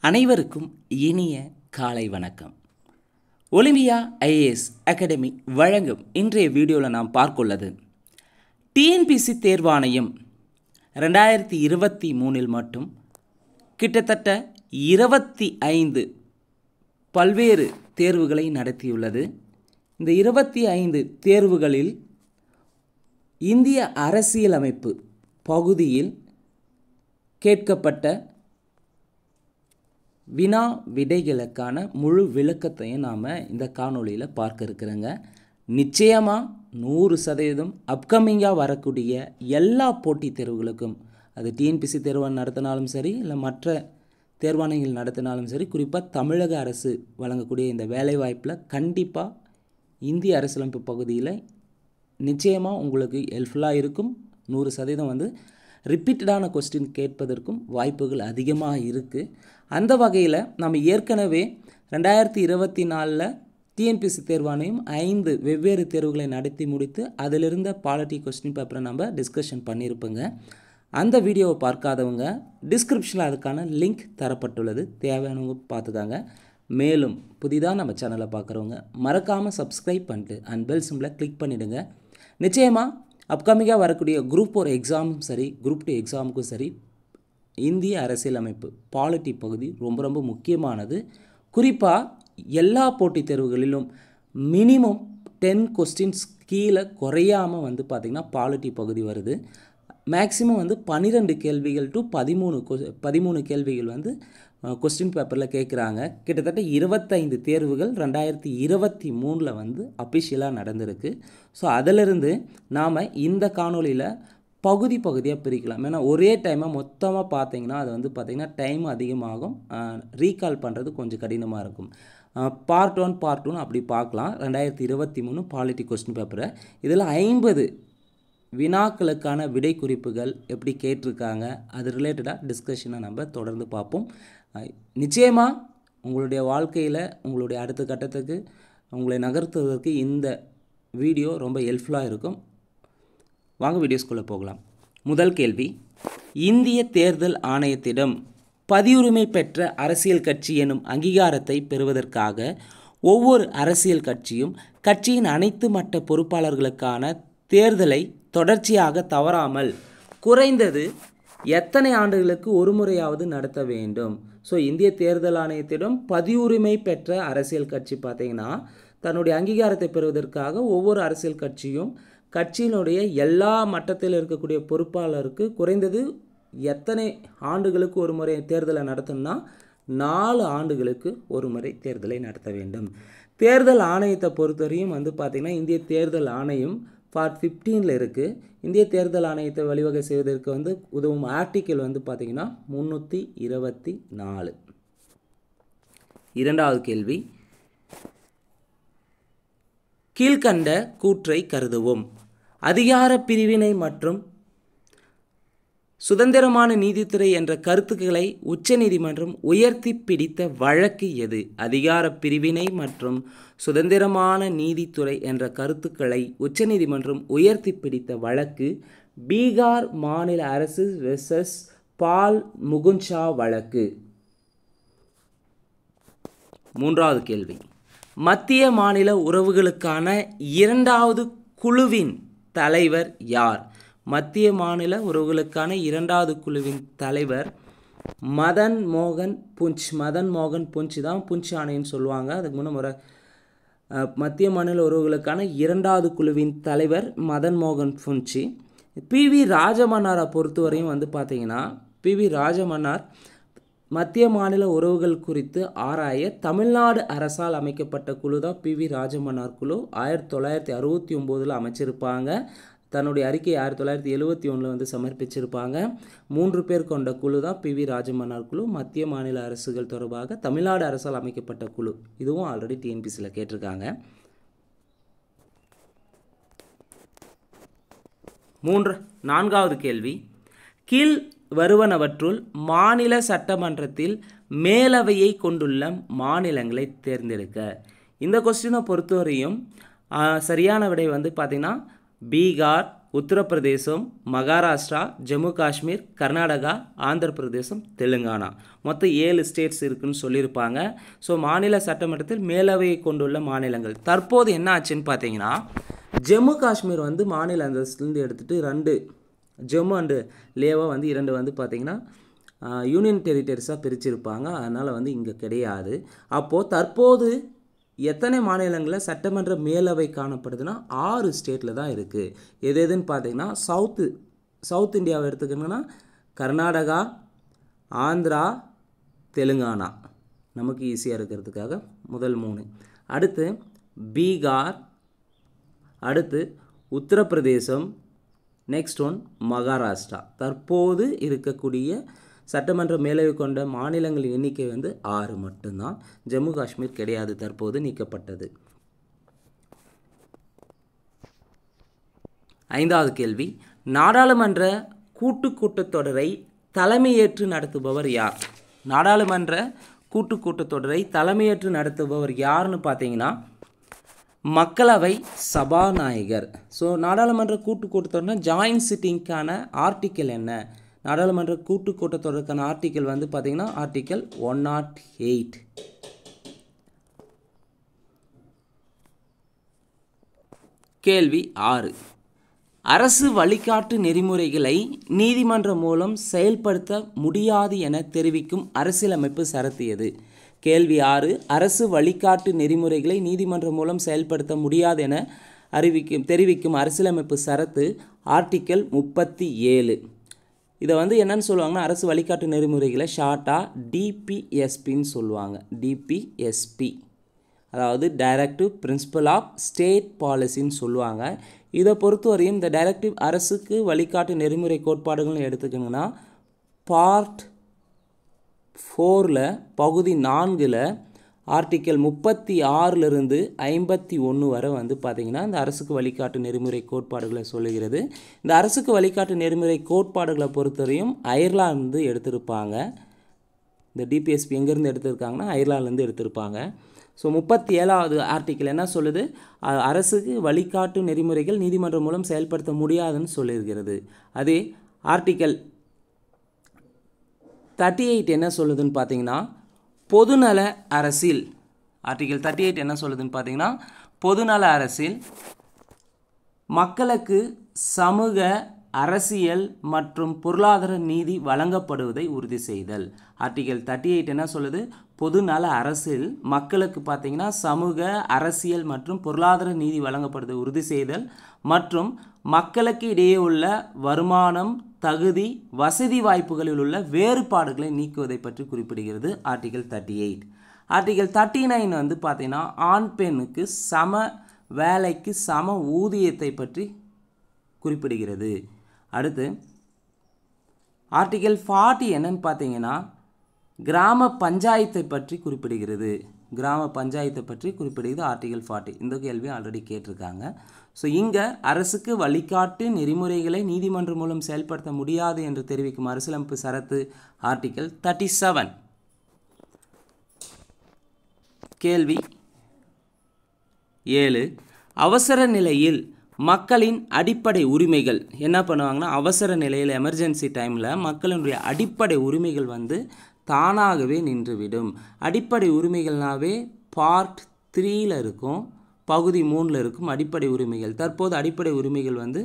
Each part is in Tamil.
அனைவருக்கும் இனிய காலை வணக்கம். ஒலிம்பியா ஐஏஎஸ் அகாடமி வழங்கும் இன்றைய வீடியோவில் நாம் பார்க்குள்ளது டிஎன்பிஎஸ்சி தேர்வாணையம் 2023 மட்டும் கிட்டத்தட்ட 25 பல்வேறு தேர்வுகளை நடத்தியுள்ளது. இந்த 25 தேர்வுகளில் இந்திய அரசியலமைப்பு பகுதியில் கேட்கப்பட்ட வினா விடைகளுக்கான முழு விளக்கத்தையும் நாம் இந்த காணொளியில் பார்க்க இருக்கிறோங்க. நிச்சயமாக 100% அப்கமிங்காக வரக்கூடிய எல்லா போட்டித் தேர்வுகளுக்கும், அது டிஎன்பிஎஸ்சி தேர்வு நடத்தினாலும் சரி, இல்லை மற்ற தேர்வாணையங்கள் நடத்தினாலும் சரி, குறிப்பாக தமிழக அரசு வழங்கக்கூடிய இந்த வேலைவாய்ப்பில் கண்டிப்பாக இந்திய அரசியலமைப்பு பகுதியில் நிச்சயமாக உங்களுக்கு ஹெல்ப்ஃபுல்லாக இருக்கும். 100% ரிப்பீட்டடான கொஸ்டின் கேட்பதற்கும் வாய்ப்புகள் அதிகமாக இருக்குது. அந்த வகையில் நம்ம ஏற்கனவே 2024 டிஎன்பிஎஸ்சி தேர்வாணையம் 5 வெவ்வேறு தேர்வுகளை நடத்தி முடித்து அதிலிருந்த பாலிட்டி கொஸ்டின் பேப்பரை நம்ம டிஸ்கஷன் பண்ணியிருப்போங்க. அந்த வீடியோவை பார்க்காதவங்க டிஸ்கிரிப்ஷனில் அதுக்கான லிங்க் தரப்பட்டுள்ளது, தேவையானவங்க பார்த்துக்காங்க. மேலும் புதிதாக நம்ம சேனலை பார்க்குறவங்க மறக்காமல் சப்ஸ்கிரைப் பண்ணிட்டு அண்ட் பெல் சிம்பிளை கிளிக் பண்ணிவிடுங்க. நிச்சயமாக அப்கமிங்காக வரக்கூடிய குரூப் 4 எக்ஸாமும் சரி, குரூப் 2 எக்ஸாமுக்கும் சரி, இந்திய அரசியலமைப்பு பாலிட்டி பகுதி ரொம்ப ரொம்ப முக்கியமானது. குறிப்பாக எல்லா போட்டித் தேர்வுகளிலும் மினிமம் 10 கொஸ்டின்ஸ் கீழே குறையாமல் பார்த்திங்கன்னா பாலிட்டி பகுதி வருது. மேக்ஸிமம் 12 கேள்விகள் டு 13 கேள்விகள் கொஸ்டின் பேப்பரில் கேட்குறாங்க. கிட்டத்தட்ட 25 தேர்வுகள் 2023 அஃபிஷியலாக நடந்திருக்கு. ஸோ அதிலிருந்து நாம் இந்த காணொலியில் பகுதியாக பிரிக்கலாம். ஏன்னா ஒரே டைமாக மொத்தமாக பார்த்தீங்கன்னா அது பார்த்திங்கன்னா டைம் அதிகமாகும், ரீகால் பண்ணுறது கொஞ்சம் கடினமாக இருக்கும். பார்ட் 1 பார்ட் 2 அப்படி பார்க்கலாம். 2023 பாலிட்டி கொஸ்டின் பேப்பரை இதில் 50 வினாக்களுக்கான விடை குறிப்புகள் எப்படி கேட்டிருக்காங்க, அது ரிலேட்டடாக டிஸ்கஷனை நம்ம தொடர்ந்து பார்ப்போம். நிச்சயமாக உங்களுடைய வாழ்க்கையில் உங்களுடைய அடுத்த கட்டத்துக்கு உங்களை நகர்த்துவதற்கு இந்த வீடியோ ரொம்ப ஹெல்ப்ஃபுல்லாக இருக்கும். வாங்க வீடியோஸ்குள்ளே போகலாம். முதல் கேள்வி, இந்திய தேர்தல் ஆணையத்திடம் பதிவுரிமை பெற்ற அரசியல் கட்சி எனும் அங்கீகாரத்தை பெறுவதற்காக ஒவ்வொரு அரசியல் கட்சியும் கட்சியின் அனைத்து மட்ட பொறுப்பாளர்களுக்கான தேர்தலை தொடர்ச்சியாக தவறாமல் குறைந்தது எத்தனை ஆண்டுகளுக்கு ஒரு முறையாவது நடத்த வேண்டும்? ஸோ இந்திய தேர்தல் ஆணையத்திடம் பதிவுரிமை பெற்ற அரசியல் கட்சி பார்த்திங்கன்னா தன்னுடைய அங்கீகாரத்தை பெறுவதற்காக ஒவ்வொரு அரசியல் கட்சியும் கட்சியினுடைய எல்லா மட்டத்தில் இருக்கக்கூடிய பொறுப்பாளருக்கு குறைந்தது எத்தனை ஆண்டுகளுக்கு ஒரு முறை தேர்தலை நடத்தணும்னா 4 ஆண்டுகளுக்கு ஒரு முறை தேர்தலை நடத்த வேண்டும். தேர்தல் ஆணையத்தை பொறுத்தவரையும் பார்த்திங்கன்னா இந்திய தேர்தல் ஆணையம் பார்ட் 15 இருக்குது. இந்திய தேர்தல் ஆணையத்தை வழிவகை செய்வதற்கு உதவும் ஆர்டிக்கிள் பார்த்திங்கன்னா 324. இரண்டாவது கேள்வி, கீழ்கண்ட கூற்றை கருதுவோம். அதிகார பிரிவினை மற்றும் சுதந்திரமான நீதித்துறை என்ற கருத்துக்களை உச்சநீதிமன்றம் உயர்த்தி பிடித்த வழக்கு எது? அதிகார பிரிவினை மற்றும் சுதந்திரமான நீதித்துறை என்ற கருத்துக்களை உச்சநீதிமன்றம் உயர்த்தி பிடித்த வழக்கு பீகார் மாநில அரசு வெர்சஸ் பால் முகுந்த் வழக்கு. மூன்றாவது கேள்வி, மத்திய மாநில உறவுகளுக்கான 2வது குழுவின் தலைவர் யார்? மத்திய மாநில உறவுகளுக்கான 2வது குழுவின் தலைவர் மதன் மோகன் புஞ்ச் தான் புஞ்ச் ஆணையன்னு சொல்லுவாங்க. அதுக்கு முன்னே மத்திய மாநில உறவுகளுக்கான 2வது குழுவின் தலைவர் மதன் மோகன் புஞ்ச். பிவி ராஜமன்னாரை பொறுத்தவரையும் பார்த்திங்கன்னா பிவி ராஜமன்னார் மத்திய மாநில உறவுகள் குறித்து ஆராய தமிழ்நாடு அரசால் அமைக்கப்பட்ட குழு தான் பிவி ராஜமன்னார் குழு. 1969 அமைச்சிருப்பாங்க. தன்னுடைய அறிக்கையை 1971 சமர்ப்பிச்சிருப்பாங்க. 3 பேர் கொண்ட குழு தான் பிவி ராஜமன்னார் குழு. மத்திய மாநில அரசுகள் தொடர்பாக தமிழ்நாடு அரசால் அமைக்கப்பட்ட குழு. இதுவும் ஆல்ரெடி டிஎன்பிஎஸ்சியில் கேட்டிருக்காங்க. நான்காவது கேள்வி, கீழ் வருவனவற்றுள் மாநில சட்டமன்றத்தில் மேலவையை கொண்டுள்ள மாநிலங்களை தேர்ந்தெடுக்க. இந்த கொஸ்டினை பொறுத்தவரையும் சரியான விடை பார்த்திங்கன்னா பீகார், உத்தரப்பிரதேசம், மகாராஷ்டிரா, ஜம்மு காஷ்மீர், கர்நாடகா, ஆந்திர பிரதேசம், தெலுங்கானா. மொத்தம் 7 ஸ்டேட்ஸ் இருக்குன்னு சொல்லியிருப்பாங்க. ஸோ மாநில சட்டமன்றத்தில் மேலவையை கொண்டுள்ள மாநிலங்கள். தற்போது என்ன ஆச்சுன்னு பார்த்தீங்கன்னா, ஜம்மு காஷ்மீர் வந்து மாநில அந்தஸ்துலேருந்து எடுத்துகிட்டு 2 ஜம்மு அண்டு லேவா வந்து 2 வந்து பார்த்திங்கன்னா யூனியன் டெரிட்டரிஸாக பிரிச்சிருப்பாங்க. அதனால் வந்து இங்கே கிடையாது. அப்போது தற்போது எத்தனை மாநிலங்களில் சட்டமன்ற மேலவை காணப்படுதுன்னா 6 ஸ்டேட்டில் தான் இருக்குது. எது எதுன்னு பார்த்தீங்கன்னா சவுத் இந்தியாவை எடுத்துக்கணுன்னா கர்நாடகா, ஆந்திரா, தெலுங்கானா. நமக்கு ஈஸியாக இருக்கிறதுக்காக முதல் 3. அடுத்து பீகார், அடுத்து உத்தரப்பிரதேசம், நெக்ஸ்ட் ஒன் மகாராஷ்டிரா. தற்போது இருக்கக்கூடிய சட்டமன்ற மேலவை கொண்ட மாநிலங்களின் எண்ணிக்கை வந்து 6 மட்டும்தான். ஜம்மு காஷ்மீர் கிடையாது, தற்போது நீக்கப்பட்டது. 5வது கேள்வி, நாடாளுமன்ற கூட்டத்தொடரை தலைமையேற்று நடத்துபவர் யார்? நாடாளுமன்ற கூட்டத்தொடரை தலைமையேற்று நடத்துபவர் யாருன்னு பார்த்தீங்கன்னா மக்களவை சபாநாயகர். ஸோ நாடாளுமன்ற கூட்டத்தொடர்னா ஜாயின்ட் சிட்டிங்க்கான ஆர்டிக்கல் என்ன? நாடாளுமன்ற கூட்டத்தொடருக்கான ஆர்டிக்கல் வந்து பார்த்தீங்கன்னா ஆர்டிக்கல் 108. கேள்வி 6, அரசு வழிகாட்டு நெறிமுறைகளை நீதிமன்றம் மூலம் செயல்படுத்த முடியாது என தெரிவிக்கும் அரசியலமைப்பு சரத்து எது? கேள்வி 6, அரசு வழிகாட்டு நெறிமுறைகளை நீதிமன்றம் மூலம் செயல்படுத்த முடியாது என தெரிவிக்கும் அரசியலமைப்பு சரத்து ஆர்டிக்கல் 37. இதை வந்து என்னன்னு சொல்லுவாங்கன்னா, அரசு வழிகாட்டு நெறிமுறைகளை ஷார்ட்டாக டிபிஎஸ்பின்னு சொல்லுவாங்க. டிபிஎஸ்பி, அதாவது டைரக்டிவ் பிரின்சிபல் ஆஃப் ஸ்டேட் பாலிசின்னு சொல்லுவாங்க. இதை பொறுத்தவரையும் இந்த டைரக்டிவ் அரசுக்கு வழிகாட்டு நெறிமுறை கோட்பாடுகள்னு எடுத்துக்கணுங்கன்னா பார்ட் 4ல் பகுதி 4ல் ஆர்டிக்கல் 36லிருந்து 51 வரை வந்து பார்த்திங்கன்னா இந்த அரசுக்கு வழிகாட்டு நெறிமுறை கோட்பாடுகளை சொல்லுகிறது. இந்த அரசுக்கு வழிகாட்டு நெறிமுறை கோட்பாடுகளை பொறுத்தவரையும் அயர்லாந்து எடுத்திருப்பாங்க. இந்த டிபிஎஸ்பி எங்கேருந்து எடுத்திருக்காங்கன்னா அயர்லாந்துலேருந்து எடுத்திருப்பாங்க. ஸோ 37வது ஆர்டிக்கல் என்ன சொல்லுது? அரசுக்கு வழிகாட்டு நெறிமுறைகள் நீதிமன்றம் மூலம் செயல்படுத்த முடியாதுன்னு சொல்லியிருக்கிறது. அதே ஆர்டிக்கல் 38 என்ன சொல்லுதுன்னு பார்த்தீங்கன்னா பொதுநல அரசியல். ஆர்டிக்கல் 38 என்ன சொல்லுதுன்னு பார்த்தீங்கன்னா பொதுநல அரசியல் மக்களுக்கு சமூக, அரசியல் மற்றும் பொருளாதார நீதி வழங்கப்படுவதை உறுதி செய்தல். ஆர்டிக்கல் 38 என்ன சொல்லுது? பொதுநல அரசியல் மக்களுக்கு பார்த்தீங்கன்னா சமூக, அரசியல் மற்றும் பொருளாதார நீதி வழங்கப்படுவதை உறுதி செய்தல் மற்றும் மக்களுக்கு இடையே உள்ள வருமானம், தகுதி, வசதி வாய்ப்புகளில் உள்ள வேறுபாடுகளை நீக்குவதை பற்றி குறிப்பிடுகிறது ஆர்டிக்கல் 38. ஆர்டிக்கல் 39 வந்து பார்த்தீங்கன்னா ஆண் பெண்ணுக்கு சம வேலைக்கு சம ஊதியத்தை பற்றி குறிப்பிடுகிறது. அடுத்து ஆர்டிக்கல் 40 என்னன்னு பார்த்தீங்கன்னா கிராம பஞ்சாயத்தை பற்றி குறிப்பிடுகிறது. கிராம பஞ்சாயத்தை பற்றி குறிப்பிடுகிறது ஆர்டிக்கல் 40. இந்த கேள்வி ஆல்ரெடி கேட்டிருக்காங்க. ஸோ இங்கே அரசுக்கு வழிகாட்டு நெறிமுறைகளை நீதிமன்றம் மூலம் செயல்படுத்த முடியாது என்று தெரிவிக்கும் அரசியலமைப்பு சரத்து ஆர்டிக்கல் 37. கேள்வி 7, அவசர நிலையில் மக்களின் அடிப்படை உரிமைகள் என்ன பண்ணுவாங்கன்னா அவசர நிலையில் எமர்ஜென்சி டைமில் மக்களினுடைய அடிப்படை உரிமைகள் வந்து தானாகவே நின்றுவிடும். அடிப்படை உரிமைகள்னாவே பார்ட் 3ல் இருக்கும், பகுதி 3ல் இருக்கும் அடிப்படை உரிமைகள். தற்போது அடிப்படை உரிமைகள் வந்து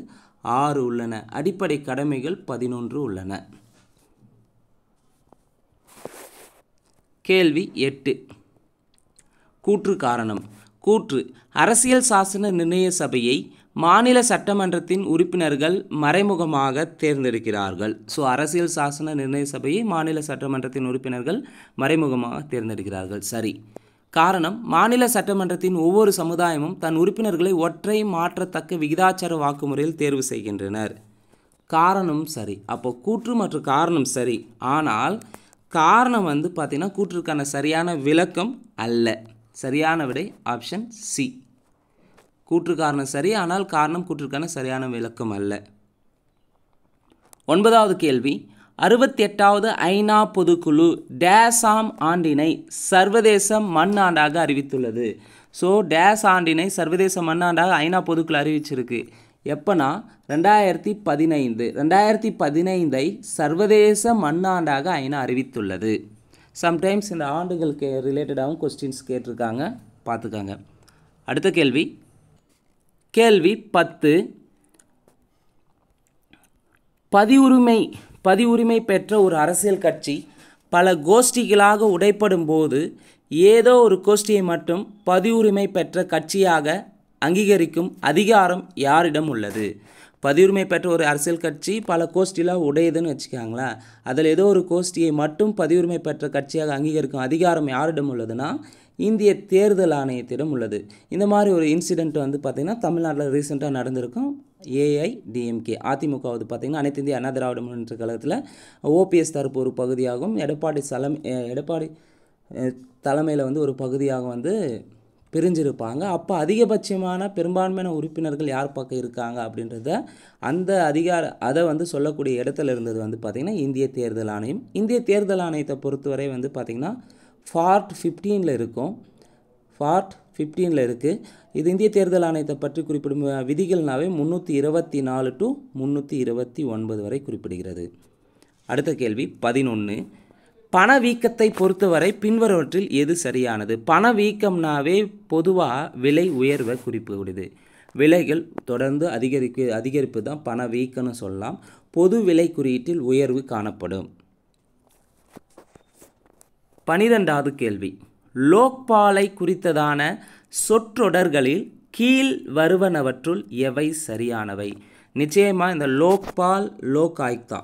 6 உள்ளன, அடிப்படை கடமைகள் 11 உள்ளன. கேள்வி 8, கூற்று காரணம். கூற்று: அரசியல் சாசன நிர்ணய சபையை மாநில சட்டமன்றத்தின் உறுப்பினர்கள் மறைமுகமாக தேர்ந்தெடுக்கிறார்கள். ஸோ அரசியல் சாசன நிர்ணய சபையை மாநில சட்டமன்றத்தின் உறுப்பினர்கள் மறைமுகமாக தேர்ந்தெடுக்கிறார்கள். சரி. காரணம்: மாநில சட்டமன்றத்தின் ஒவ்வொரு சமுதாயமும் தன் உறுப்பினர்களை ஒற்றை மாற்றத்தக்க விகிதாச்சார வாக்குமுறையில் தேர்வு செய்கின்றனர். காரணம் சரி. அப்போ கூற்று மற்றும் காரணம் சரி. ஆனால் காரணம் வந்து பார்த்திங்கன்னா கூற்றுக்கான சரியான விளக்கம் அல்ல. சரியான விடை ஆப்ஷன் சி. கூற்று காரணம் சரி, ஆனால் காரணம் கூற்றுக்கான சரியான விளக்கம் அல்ல. 9வது கேள்வி: 68வது ஐநா பொதுக்குழு டேசாம் ஆண்டினை சர்வதேச மண்ணாண்டாக அறிவித்துள்ளது. ஸோ டேஸ் ஆண்டினை சர்வதேச மண்ணாண்டாக ஐநா பொதுக்குழு அறிவிச்சிருக்கு. எப்போனா 2015 2015ஐ சர்வதேச மண்ணாண்டாக ஐநா அறிவித்துள்ளது. சம்டைம்ஸ் இந்த ஆண்டுகளுக்கு ரிலேட்டடாகவும் கொஸ்டின்ஸ் கேட்டிருக்காங்க, பார்த்துக்காங்க. அடுத்த கேள்வி கேள்வி 10. பதிவுரிமை பெற்ற ஒரு அரசியல் கட்சி பல கோஷ்டிகளாக உடைப்படும் போது ஏதோ ஒரு கோஷ்டியை மட்டும் பதிவுரிமை பெற்ற கட்சியாக அங்கீகரிக்கும் அதிகாரம் யாரிடம் உள்ளது? பதிவுரிமை பெற்ற ஒரு அரசியல் கட்சி பல கோஷ்டியில் உடையுதுன்னு வச்சுக்காங்களேன், அதில் ஏதோ ஒரு கோஷ்டியை மட்டும் பதிவுரிமை பெற்ற கட்சியாக அங்கீகரிக்கும் அதிகாரம் யாரிடம் உள்ளதுன்னா இந்திய தேர்தல் ஆணையத்திடம் உள்ளது. இந்த மாதிரி ஒரு இன்சிடெண்ட் வந்து பார்த்திங்கன்னா தமிழ்நாட்டில் ரீசெண்டாக நடந்திருக்கும். ஏஐடிஎம்கே அதிமுக வந்து பார்த்திங்கன்னா அனைத்து இந்திய அண்ணா திராவிட முன்னேற்ற கழகத்தில் ஓபிஎஸ் தரப்பு ஒரு பகுதியாகவும் எடப்பாடி தலைமையில் வந்து ஒரு பகுதியாக வந்து பிரிஞ்சிருப்பாங்க. அப்போ அதிகபட்சமான பெரும்பான்மையான உறுப்பினர்கள் யார் பக்கம் இருக்காங்க அப்படின்றத அதை வந்து சொல்லக்கூடிய இடத்துல இருந்தது வந்து பார்த்திங்கன்னா இந்திய தேர்தல் ஆணையம். இந்திய தேர்தல் ஆணையத்தை பொறுத்தவரை வந்து பார்த்திங்கன்னா ஃபார்ட் 15 இருக்கும். ஃபார்ட் 15 இருக்குது. இது இந்திய தேர்தல் ஆணையத்தை பற்றி குறிப்பிடும் விதிகள்னாவே 324 to 329 வரை குறிப்பிடுகிறது. அடுத்த கேள்வி 11. பணவீக்கத்தை பொறுத்தவரை பின்வருவற்றில் எது சரியானது? பணவீக்கம்னாவே பொதுவாக விலை உயர்வை குறிப்பிடுது. விலைகள் தொடர்ந்து அதிகரிப்பு தான் பணவீக்கம்னு சொல்லலாம். பொது விலை குறியீட்டில் உயர்வு காணப்படும். 12வது கேள்வி லோக்பாலை குறித்ததான சொற்றொடர்களில் கீழ் வருவனவற்றுள் எவை சரியானவை? நிச்சயமாக இந்த லோக்பால் லோக் ஆயுக்தா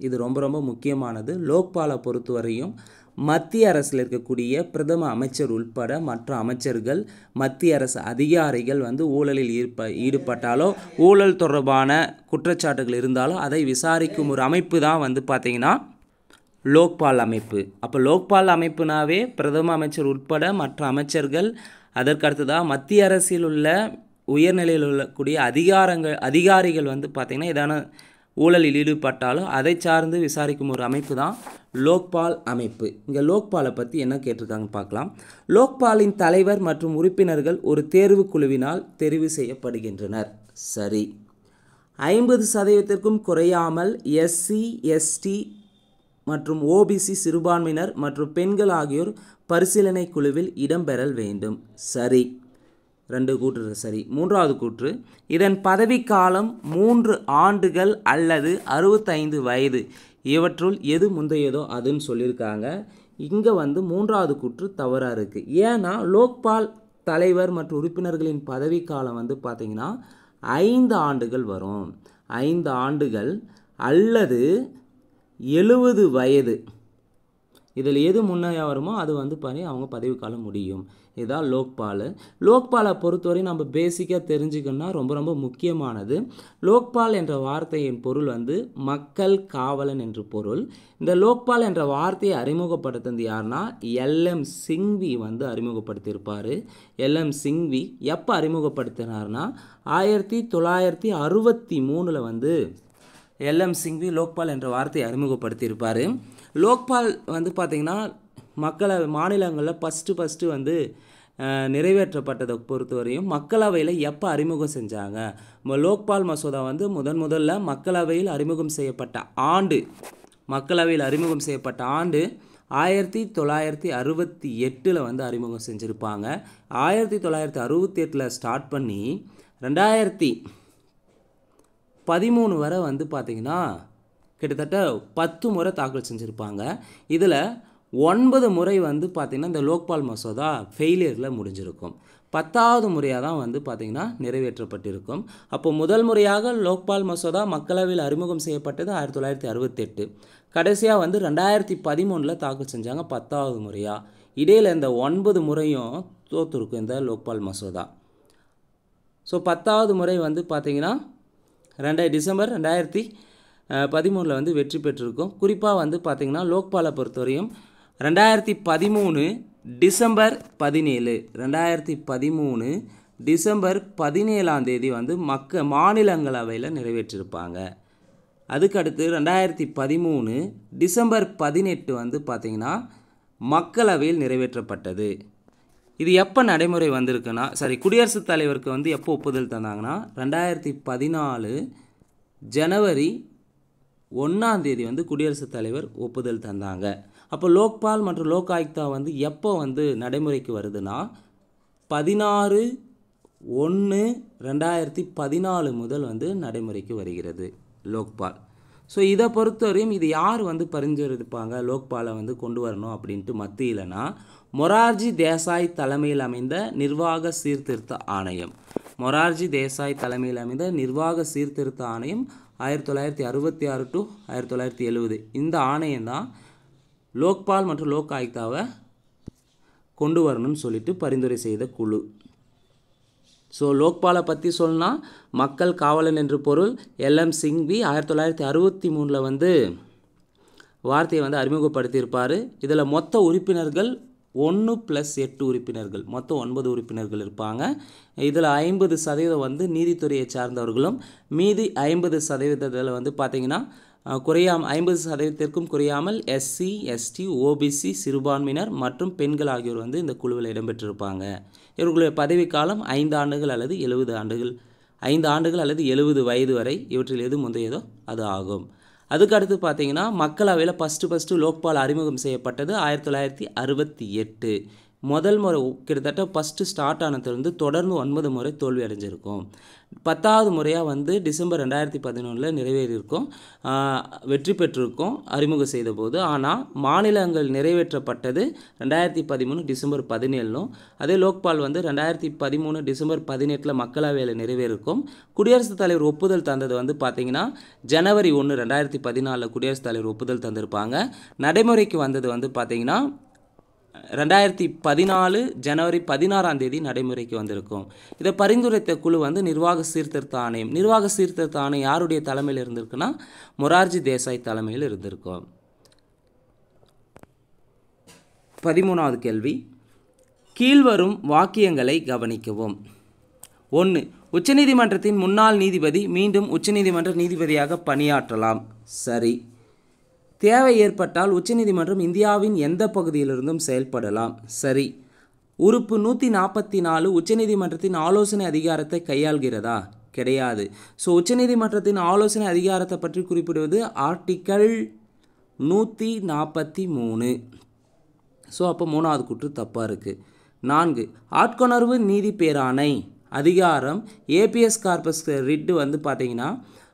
இது ரொம்ப ரொம்ப முக்கியமானது. லோக்பாலை பொறுத்தவரையும் மத்திய அரசில் இருக்கக்கூடிய பிரதம அமைச்சர் உட்பட மற்ற அமைச்சர்கள், மத்திய அரசு அதிகாரிகள் வந்து ஊழலில் ஈடுபட்டாலோ ஊழல் தொடர்பான குற்றச்சாட்டுகள் இருந்தாலோ அதை விசாரிக்கும் ஒரு அமைப்பு தான் வந்து பார்த்திங்கன்னா லோக்பால் அமைப்பு. அப்போ லோக்பால் அமைப்புனாவே பிரதம அமைச்சர் உட்பட மற்ற அமைச்சர்கள், அதற்கடுத்து தான் மத்திய அரசில் உள்ள உயர்நிலையில் உள்ளக்கூடிய அதிகாரிகள் வந்து பார்த்திங்கன்னா இதான ஊழலில் ஈடுபட்டாலும் அதை சார்ந்து விசாரிக்கும் ஒரு அமைப்பு தான் லோக்பால் அமைப்பு. இங்கே லோக்பாலை பற்றி என்ன கேட்டிருக்காங்க பார்க்கலாம். லோக்பாலின் தலைவர் மற்றும் உறுப்பினர்கள் ஒரு தேர்வு குழுவினால் தெரிவு செய்யப்படுகின்றனர். சரி. 50% குறையாமல் எஸ்சி எஸ்டி மற்றும் ஓபிசி சிறுபான்மையினர் மற்றும் பெண்கள் ஆகியோர் பரிசீலனை குழுவில் இடம்பெறல் வேண்டும். சரி. 2 கூற்று சரி. 3வது கூற்று இதன் பதவிக்காலம் 3 ஆண்டுகள் அல்லது 65 வயது. இவற்றுள் எது முந்தையதோ அதுன்னு சொல்லியிருக்காங்க. இங்கே வந்து 3வது கூற்று தவறாக இருக்குது. ஏன்னா லோக்பால் தலைவர் மற்றும் உறுப்பினர்களின் பதவிக்காலம் வந்து பார்த்திங்கன்னா 5 ஆண்டுகள் வரும். 5 ஆண்டுகள் அல்லது 70 வயது. இதில் எது முன்னையாக வருமோ அது வந்து பண்ணி அவங்க பதவிக்காலம் முடியும். இதுதான் லோக்பாலை பொறுத்தவரை நம்ம பேசிக்காக தெரிஞ்சுக்கணும்னா ரொம்ப ரொம்ப முக்கியமானது. லோக்பால் என்ற வார்த்தையின் பொருள் வந்து மக்கள் காவலன் என்று பொருள். இந்த லோக்பால் என்ற வார்த்தையை அறிமுகப்படுத்துறது யாருன்னா எல்எம் சிங்வி வந்து அறிமுகப்படுத்தியிருப்பார். எல்எம் சிங்வி எப்போ அறிமுகப்படுத்தினார்னா 1963 வந்து எல்எம் சிங்வி லோக்பால் என்ற வார்த்தையை அறிமுகப்படுத்தியிருப்பார். லோக்பால் வந்து பார்த்திங்கன்னா மாநிலங்களில் ஃபஸ்ட்டு வந்து நிறைவேற்றப்பட்டதை பொறுத்தவரையும் மக்களவையில் எப்போ அறிமுகம் செஞ்சாங்க? லோக்பால் மசோதா வந்து முதல்ல மக்களவையில் அறிமுகம் செய்யப்பட்ட ஆண்டு 1968 வந்து அறிமுகம் செஞ்சுருப்பாங்க. 1968 ஸ்டார்ட் பண்ணி 2013 வரை வந்து பார்த்திங்கன்னா கிட்டத்தட்ட 10 முறை தாக்கல் செஞ்சுருப்பாங்க. இதில் 9 முறை வந்து பார்த்திங்கன்னா இந்த லோக்பால் மசோதா ஃபெயிலியரில் முடிஞ்சிருக்கும். 10வது முறையாக தான் வந்து பார்த்திங்கன்னா நிறைவேற்றப்பட்டிருக்கும். அப்போ முதல் முறையாக லோக்பால் மசோதா மக்களவையில் அறிமுகம் செய்யப்பட்டது 1968. கடைசியாக வந்து 2013 தாக்கல் செஞ்சாங்க 10வது முறையாக. இடையில் இந்த 9 முறையும் தோற்றுருக்கும் இந்த லோக்பால் மசோதா. ஸோ 10வது முறை வந்து பார்த்திங்கன்னா டிசம்பர் 2013 வந்து வெற்றி பெற்றிருக்கும். குறிப்பாக வந்து பார்த்திங்கன்னா லோக்பாலை பொறுத்தவரையும் 2013 டிசம்பர் 17 வந்து மாநிலங்களவையில் நிறைவேற்றிருப்பாங்க. அதுக்கடுத்து 2013 டிசம்பர் 18 வந்து பார்த்திங்கன்னா மக்களவையில் நிறைவேற்றப்பட்டது. இது எப்போ நடைமுறை வந்திருக்குன்னா குடியரசுத் தலைவருக்கு வந்து எப்போ ஒப்புதல் தந்தாங்கன்னா 2014 ஜனவரி 1 வந்து குடியரசுத் தலைவர் ஒப்புதல் தந்தாங்க. அப்போ லோக்பால் மற்றும் லோக் ஆயுக்தா வந்து எப்போ வந்து நடைமுறைக்கு வருதுன்னா 16/1/2014 முதல் வந்து நடைமுறைக்கு வருகிறது லோக்பால். ஸோ இதை பொறுத்தவரையும் இது யார் வந்து பரிந்துரைப்பாங்க லோக்பாலை வந்து கொண்டு வரணும் அப்படின்ட்டு மத்தியில்னா மொரார்ஜி தேசாய் தலைமையில் அமைந்த நிர்வாக சீர்திருத்த ஆணையம். மொரார்ஜி தேசாய் தலைமையில் அமைந்த நிர்வாக சீர்திருத்த ஆணையம் 1966 to 1970 இந்த ஆணையம் தான் லோக்பால் மற்றும் லோக் ஆயுக்தாவை கொண்டு வரணும்னு சொல்லிட்டு பரிந்துரை செய்த குழு. ஸோ லோக்பாலை பற்றி சொன்னால் மக்கள் காவலன் என்று பொருள். LM சிங்வி 1963 வந்து வார்த்தையை வந்து அறிமுகப்படுத்தியிருப்பார். இதில் மொத்த உறுப்பினர்கள் 1+8 உறுப்பினர்கள், மொத்தம் 9 உறுப்பினர்கள் இருப்பாங்க. இதில் 50% வந்து நீதித்துறையை சார்ந்தவர்களும் மீதி 50% வந்து பார்த்திங்கன்னா 50%க்கும் குறையாமல் SC ST OBC சிறுபான்மையினர் மற்றும் பெண்கள் ஆகியோர் வந்து இந்த குழுவில் இடம்பெற்றிருப்பாங்க. இவர்களுடைய பதவிக்காலம் 5 ஆண்டுகள் அல்லது 70 ஆண்டுகள், 5 ஆண்டுகள் அல்லது 70 வயது வரை, இவற்றில் எது முந்தையதோ அது ஆகும். அதுக்கடுத்து பார்த்தீங்கன்னா மக்களவையில் ஃபஸ்ட்டு லோக்பால் அறிமுகம் செய்யப்பட்டது 1968. முதல் முறை கிட்டத்தட்ட ஃபஸ்ட்டு ஸ்டார்ட் ஆனதுலேருந்து தொடர்ந்து 9 முறை தோல்வி அடைஞ்சிருக்கும். 10வது முறையாக வந்து டிசம்பர் 2011 நிறைவேறியிருக்கும், வெற்றி பெற்றிருக்கும் அறிமுகம் செய்த போது. ஆனால் மாநிலங்கள் நிறைவேற்றப்பட்டது 2013 டிசம்பர் 17லும், அதே லோக்பால் வந்து 2013 டிசம்பர் 18 மக்களவையில் நிறைவேறிருக்கும். குடியரசுத் தலைவர் ஒப்புதல் தந்தது வந்து பார்த்திங்கன்னா ஜனவரி 1 2014 குடியரசுத் தலைவர் ஒப்புதல் தந்திருப்பாங்க. நடைமுறைக்கு வந்தது வந்து பார்த்திங்கன்னா 2014 ஜனவரி 16 நடைமுறைக்கு வந்திருக்கும். இதை பரிந்துரைத்த குழு வந்து நிர்வாக சீர்திருத்த ஆணையம். நிர்வாக சீர்திருத்த ஆணையம் யாருடைய தலைமையில் இருந்திருக்குன்னா மொரார்ஜி தேசாய் தலைமையில் இருந்திருக்கும். 13வது கேள்வி, கீழ்வரும் வாக்கியங்களை கவனிக்கவும். 1. உச்சநீதிமன்றத்தின் முன்னாள் நீதிபதி மீண்டும் உச்சநீதிமன்ற நீதிபதியாக பணியாற்றலாம். சரி. தேவை ஏற்பட்டால் உச்சநீதிமன்றம் இந்தியாவின் எந்த பகுதியிலிருந்தும் செயல்படலாம். சரி. உறுப்பு 144 உச்சநீதிமன்றத்தின் ஆலோசனை அதிகாரத்தை கையாள்கிறதா? கிடையாது. ஸோ உச்சநீதிமன்றத்தின் ஆலோசனை அதிகாரத்தை பற்றி குறிப்பிடுவது ஆர்டிக்கல் 143. ஸோ அப்போ 3வது கூற்று தப்பாக இருக்குது. 4. ஆட்கொணர்வு நீதி பேராணை அதிகாரம் ஏபிஎஸ் கார்பஸ் ரிட்டு வந்து பார்த்திங்கன்னா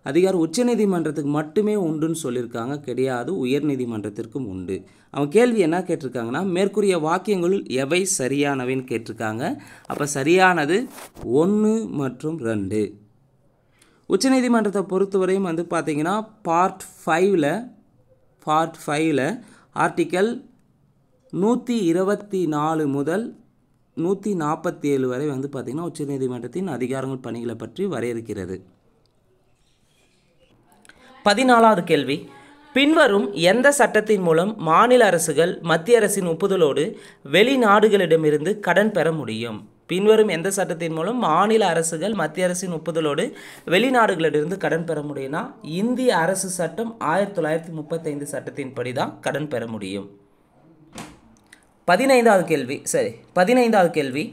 அதிகாரம் உச்சநீதிமன்றத்துக்கு மட்டுமே உண்டுன்னு சொல்லியிருக்காங்க. கிடையாது, உயர்நீதிமன்றத்திற்கும் உண்டு. அவங்க கேள்வி என்ன கேட்டிருக்காங்கன்னா மேற்கூறிய வாக்கியங்களுள் எவை சரியானவைன்னு கேட்டிருக்காங்க. அப்போ சரியானது 1 மற்றும் 2. உச்சநீதிமன்றத்தை பொறுத்தவரையும் வந்து பார்த்திங்கன்னா பார்ட் 5ல் ஆர்டிக்கல் 124 முதல் 147 வரை வந்து பார்த்திங்கன்னா உச்சநீதிமன்றத்தின் அதிகாரங்கள் பணிகளை பற்றி வரையறுக்கிறது. 14வது கேள்வி, பின்வரும் எந்த சட்டத்தின் மூலம் மாநில அரசுகள் மத்திய அரசின் ஒப்புதலோடு வெளிநாடுகளிடமிருந்து கடன் பெற முடியும்? பின்வரும் எந்த சட்டத்தின் மூலம் மாநில அரசுகள் மத்திய அரசின் ஒப்புதலோடு வெளிநாடுகளிலிருந்து கடன் பெற முடியும்னா இந்திய அரசு சட்டம் 1935 சட்டத்தின்படி தான் கடன் பெற முடியும். 15வது கேள்வி,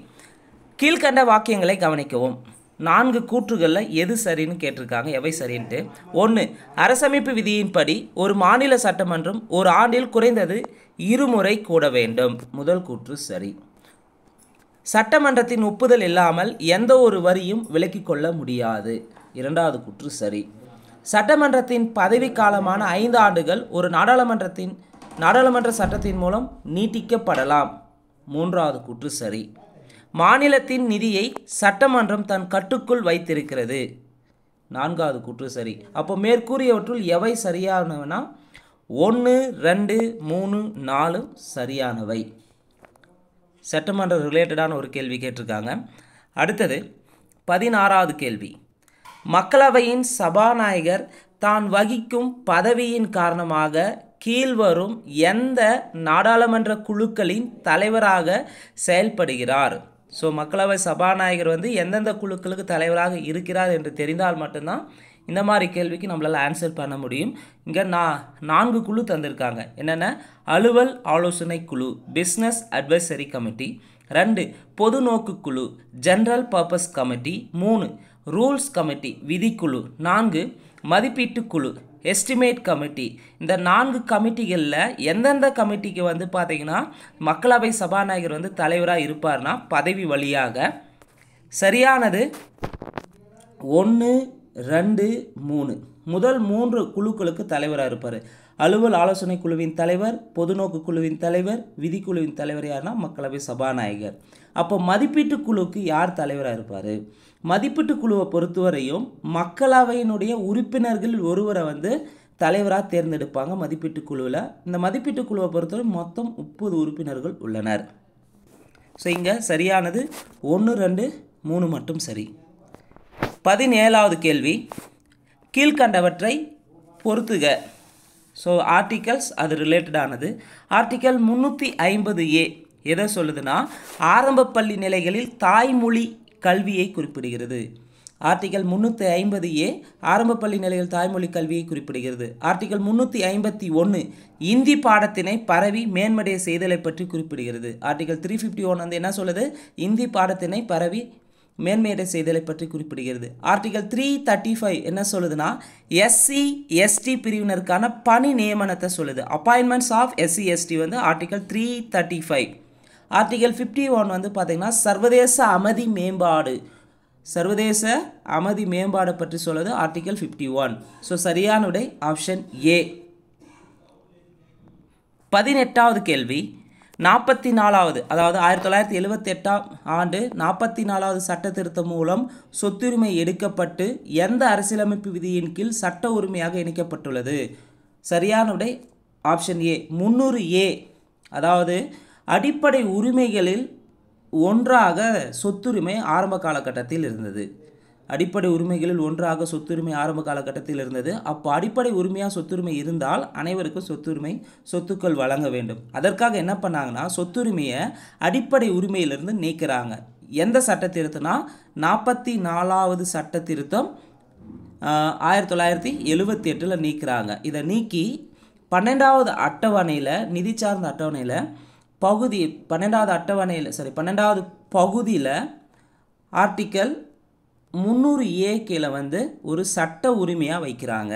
கீழ்கண்ட வாக்கியங்களை கவனிக்கவும். 4 கூற்றுகளில் எது சரின்னு கேட்டிருக்காங்க, எவை சரின்ட்டு. 1. அரசமைப்பு விதியின்படி ஒரு மாநில சட்டமன்றம் ஒரு ஆண்டில் குறைந்தது 2 முறை கூட வேண்டும். முதல் கூற்று சரி. சட்டமன்றத்தின் ஒப்புதல் இல்லாமல் எந்த ஒரு வரியும் விலக்கிக் கொள்ள முடியாது. 2வது கூற்று சரி. சட்டமன்றத்தின் பதவிக்காலமான 5 ஆண்டுகள் ஒரு நாடாளுமன்ற சட்டத்தின் மூலம் நீட்டிக்கப்படலாம். 3வது கூற்று சரி. மாநிலத்தின் நிதியை சட்டமன்றம் தன் கட்டுக்குள் வைத்திருக்கிறது. 4வது கூற்று சரி. அப்போ மேற்கூறியவற்றுள் எவை சரியானவனா 1, 2, 3, 4 சரியானவை. சட்டமன்ற ரிலேட்டடான ஒரு கேள்வி கேட்டிருக்காங்க. அடுத்தது 16வது கேள்வி, மக்களவையின் சபாநாயகர் தான் வகிக்கும் பதவியின் காரணமாக கீழ்வரும் எந்த நாடாளுமன்ற குழுக்களின் தலைவராக செயல்படுகிறார்? ஸோ மக்களவை சபாநாயகர் வந்து எந்தெந்த குழுக்களுக்கு தலைவராக இருக்கிறார் என்று தெரிந்தால் மட்டும்தான் இந்த மாதிரி கேள்விக்கு நம்மளால் ஆன்சர் பண்ண முடியும். இங்கே 4 குழு தந்திருக்காங்க. என்னென்ன? அலுவல் ஆலோசனை குழு, பிஸ்னஸ் அட்வைசரி கமிட்டி. 2 பொது நோக்கு குழு general purpose committee. 3 rules committee விதிக்குழு. 4 மதிப்பீட்டு குழு எஸ்டிமேட் கமிட்டி. இந்த 4 கமிட்டிகளில் எந்தெந்த கமிட்டிக்கு வந்து பார்த்தீங்கன்னா மக்களவை சபாநாயகர் வந்து தலைவராக இருப்பார்னா பதவி வழியாக. சரியானது 1, 2, 3. முதல் 3 குழுக்களுக்கு தலைவராக இருப்பார். அலுவல் ஆலோசனை குழுவின் தலைவர், பொதுநோக்கு குழுவின் தலைவர், விதிக்குழுவின் தலைவர் யாருன்னா மக்களவை சபாநாயகர். அப்போ மதிப்பீட்டு குழுவுக்கு யார் தலைவராக இருப்பார்? மதிப்பீட்டு குழுவை பொறுத்தவரையும் மக்களவையினுடைய உறுப்பினர்களில் ஒருவரை வந்து தலைவராக தேர்ந்தெடுப்பாங்க மதிப்பீட்டு குழுவில். இந்த மதிப்பீட்டு குழுவை பொறுத்தவரை மொத்தம் 30 உறுப்பினர்கள் உள்ளனர். ஸோ இங்கே சரியானது 1, 2, 3 மட்டும் சரி. 17வது கேள்வி, கீழ்கண்டவற்றை பொறுத்துக. ஸோ ஆர்டிகல்ஸ் அது ரிலேட்டடானது. ஆர்டிக்கல் 350A எதை சொல்லுதுன்னா ஆரம்ப பள்ளி நிலைகளில் தாய்மொழி கல்வியை குறிப்பிடுகிறது. ஆர்டிக்கல் 350A ஆரம்ப பள்ளி நிலையில் தாய்மொழி கல்வியை குறிப்பிடுகிறது. ஆர்டிக்கல் 351 இந்தி பாடத்தினை பரவி மேன்மடைய செய்தலை பற்றி குறிப்பிடுகிறது. ஆர்டிக்கல் 351 வந்து என்ன சொல்லுது? இந்தி பாடத்தினை பரவி மேன்மையடை செய்தலை பற்றி குறிப்பிடுகிறது. ஆர்டிகல் 335 என்ன சொல்லுதுன்னா எஸ்சி எஸ்டி பிரிவினருக்கான பணி நியமனத்தை சொல்லுது. அப்பாயின்மெண்ட்ஸ் ஆஃப் எஸ்சி எஸ்டி வந்து ஆர்டிகல் 335. ஆர்டிகல் 51 வந்து பார்த்தீங்கன்னா சர்வதேச அமைதி மேம்பாடு, சர்வதேச அமைதி மேம்பாடு பற்றி சொல்லுது ஆர்டிகல் 51. ஸோ சரியான விடை ஆப்ஷன் ஏ. 18வது கேள்வி, 44வது அதாவது 1978ஆம் ஆண்டு 44வது சட்ட திருத்தம் மூலம் சொத்துரிமை எடுக்கப்பட்டு எந்த அரசியலமைப்பு விதியின் கீழ் சட்ட உரிமையாக இணைக்கப்பட்டுள்ளது? சரியான விடை ஆப்ஷன் ஏ 300A. அதாவது அடிப்படை உரிமைகளில் ஒன்றாக சொத்துரிமை ஆரம்ப காலகட்டத்தில் இருந்தது. அடிப்படை உரிமைகளில் ஒன்றாக சொத்துரிமை ஆரம்ப காலகட்டத்தில் இருந்தது. அப்போ அடிப்படை உரிமையாக சொத்துரிமை இருந்தால் அனைவருக்கும் சொத்துக்கள் வழங்க வேண்டும். அதற்காக என்ன பண்ணாங்கன்னா சொத்துரிமையை அடிப்படை உரிமையிலிருந்து நீக்கிறாங்க. எந்த சட்ட திருத்தம்னா 44வது சட்ட திருத்தம் 1978 நீக்கிறாங்க. இதை நீக்கி 12வது அட்டவணையில் நிதி சார்ந்த அட்டவணையில் 12வது பகுதியில் ஆர்டிக்கல் 300A கீழே வந்து ஒரு சட்ட உரிமையாக வைக்கிறாங்க.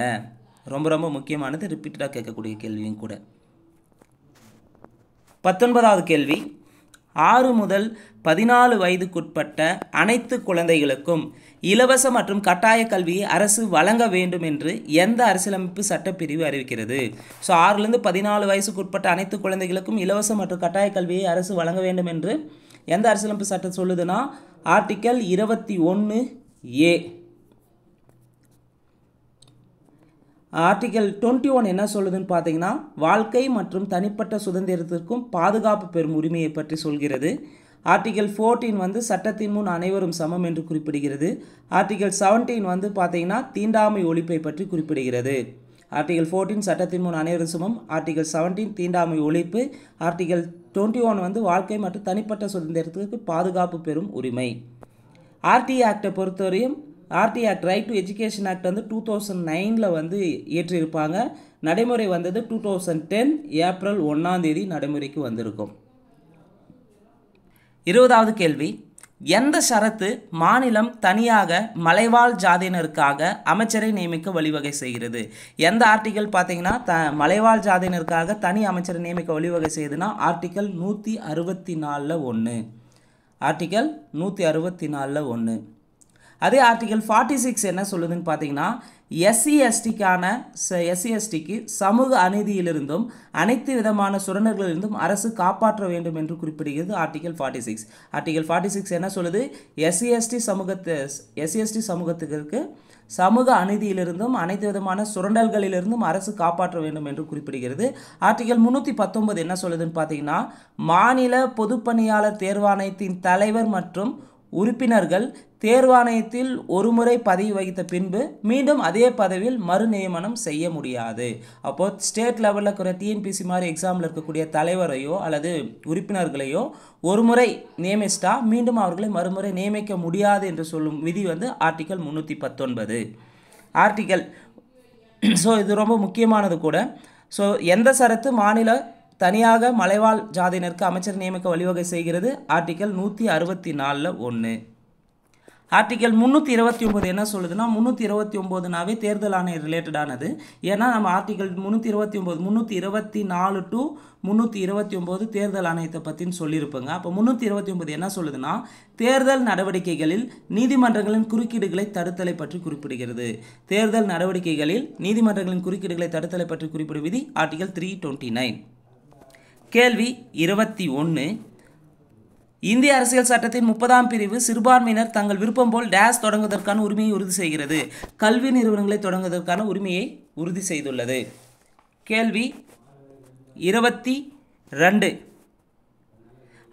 ரொம்ப ரொம்ப முக்கியமானது, ரிப்பீட்டடாக கேட்கக்கூடிய கேள்வியும் கூட. 19வது கேள்வி, 6 முதல் 14 வயதுக்குட்பட்ட அனைத்து குழந்தைகளுக்கும் இலவச மற்றும் கட்டாய கல்வியை அரசு வழங்க வேண்டும் என்று எந்த அரசியலமைப்பு சட்டப்பிரிவு அறிவிக்கிறது? ஸோ 6லேருந்து 14 வயசுக்குட்பட்ட அனைத்து குழந்தைகளுக்கும் இலவச மற்றும் கட்டாய கல்வியை அரசு வழங்க வேண்டும் என்று எந்த அரசியலமைப்பு சட்டம் சொல்லுதுன்னா ஆர்டிக்கல் 21A. ஆர்டிக்கல் 21 என்ன சொல்லுதுன்னு பார்த்தீங்கன்னா வாழ்க்கை மற்றும் தனிப்பட்ட சுதந்திரத்திற்கும் பாதுகாப்பு பெறும் உரிமையை பற்றி சொல்கிறது. ஆர்டிக்கல் 14 வந்து சட்டத்தின் முன் அனைவரும் சமம் என்று குறிப்பிடுகிறது. ஆர்டிக்கல் 17 வந்து பார்த்தீங்கன்னா தீண்டாமை ஒழிப்பை பற்றி குறிப்பிடுகிறது. ஆர்டிகல் 14 சட்டத்தின் முன் அனைவரும் சமம், ஆர்டிகல் 17 தீண்டாமை ஒழிப்பு, ஆர்டிகல் 21 வந்து வாழ்க்கை மற்றும் தனிப்பட்ட சுதந்திரத்திற்கு பாதுகாப்பு பெறும் உரிமை. ஆர்டி ஆக்டை பொறுத்தவரையும் RT act right to education act வந்து 2009 வந்து இயற்றியிருப்பாங்க. நடைமுறை வந்தது 2010 ஏப்ரல் 1ஆம் தேதி நடைமுறைக்கு வந்திருக்கும். 20வது கேள்வி, எந்த ஷரத்து மாநிலம் தனியாக மலைவாழ் ஜாதியினருக்காக அமைச்சரை நியமிக்க வழிவகை செய்கிறது? எந்த ஆர்டிக்கல் பார்த்தீங்கன்னா மலைவாழ் ஜாதியினருக்காக தனி அமைச்சரை நியமிக்க வழிவகை செய்யுதுன்னா ஆர்டிக்கல் 164 1. ஆர்டிக்கல் 164 1. அதே ஆர்டிக்கல் 46 என்ன சொல்லுதுன்னு பார்த்தீங்கன்னா எஸ்சி எஸ்டிக்கு சமூக அநீதியிலிருந்தும் அனைத்து விதமான சுரண்டல்களிலிருந்தும் அரசு காப்பாற்ற வேண்டும் என்று குறிப்பிடுகிறது ஆர்டிக்கல் 46. ஆர்டிக்கல் 46 என்ன சொல்லுது? எஸ்சி எஸ்டி சமூகத்துக்கு சமூக அநீதியிலிருந்தும் அனைத்து விதமான சுரண்டல்களிலிருந்தும் அரசு காப்பாற்ற வேண்டும் என்று குறிப்பிடுகிறது. ஆர்டிக்கல் 319 என்ன சொல்லுதுன்னு பார்த்தீங்கன்னா மாநில பொதுப்பணியாளர் தேர்வாணையத்தின் தலைவர் மற்றும் உறுப்பினர்கள் தேர்வாணையத்தில் ஒருமுறை பதவி வகித்த பின்பு மீண்டும் அதே பதவியில் மறு நியமனம் செய்ய முடியாது. அப்போது ஸ்டேட் லெவலில் இருக்கிற டிஎன்பிசி மாதிரி எக்ஸாமில் இருக்கக்கூடிய தலைவரையோ அல்லது உறுப்பினர்களையோ ஒரு முறை நியமிச்சிட்டா மீண்டும் அவர்களை மறுமுறை நியமிக்க முடியாது என்று சொல்லும் விதி வந்து ஆர்டிக்கல் 319 ஆர்டிக்கல். ஸோ இது ரொம்ப முக்கியமானது கூட. ஸோ எந்த சரத்து மாநில தனியாக மலைவாழ் ஜாதியினருக்கு அமைச்சர் நியமிக்க வழிவகை செய்கிறது ஆர்டிகல் 164 1. ஆர்டிகல் 329 என்ன சொல்லுதுன்னா 329நாவே தேர்தல் ஆணையம் ரிலேட்டடானது. ஏன்னா நம்ம ஆர்டிகல் 324 டு 329 தேர்தல் ஆணையத்தை பற்றின்னு சொல்லியிருப்போங்க. அப்போ 329 என்ன சொல்லுதுன்னா தேர்தல் நடவடிக்கைகளில் நீதிமன்றங்களின் குறுக்கீடுகளை தடுத்தலை பற்றி குறிப்பிடுகிறது. தேர்தல் நடவடிக்கைகளில் நீதிமன்றங்களின் குறுக்கீடுகளை தடுத்தலை பற்றி குறிப்பிடும் விதி ஆர்டிகல் 329. கேள்வி 21. இந்திய அரசியல் சட்டத்தின் 30ஆம் பிரிவு சிறுபான்மையினர் தங்கள் விருப்பம் போல் டேஸ் தொடங்குவதற்கான உரிமையை உறுதி செய்கிறது. கல்வி நிறுவனங்களை தொடங்குவதற்கான உரிமையை உறுதி செய்துள்ளது. கேள்வி 22.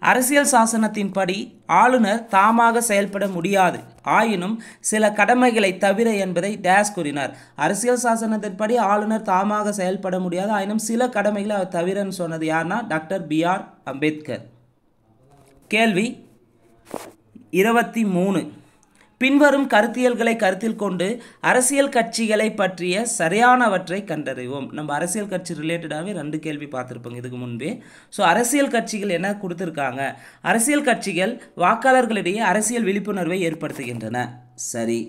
அரசியல் சாசனத்தின்படி ஆளுநர் தாமாக செயல்பட முடியாது, ஆயினும் சில கடமைகளை தவிர என்பதை டேஸ் கூறினார். அரசியல் சாசனத்தின்படி ஆளுநர் தாமாக செயல்பட முடியாது, ஆயினும் சில கடமைகளை அவர் தவிரன்னு சொன்னது யாருன்னா டாக்டர் B.R. அம்பேத்கர். கேள்வி 23. பின்வரும் கருத்தியல்களை கருத்தில் கொண்டு அரசியல் கட்சிகளை பற்றிய சரியானவற்றை கண்டறிவோம். நம்ம அரசியல் கட்சி ரிலேட்டடாகவே 2 கேள்வி பார்த்துருப்போங்க இதுக்கு முன்பே. ஸோ அரசியல் கட்சிகள் என்ன கொடுத்துருக்காங்க? அரசியல் கட்சிகள் வாக்காளர்களிடையே அரசியல் விழிப்புணர்வை ஏற்படுத்துகின்றன. சரி.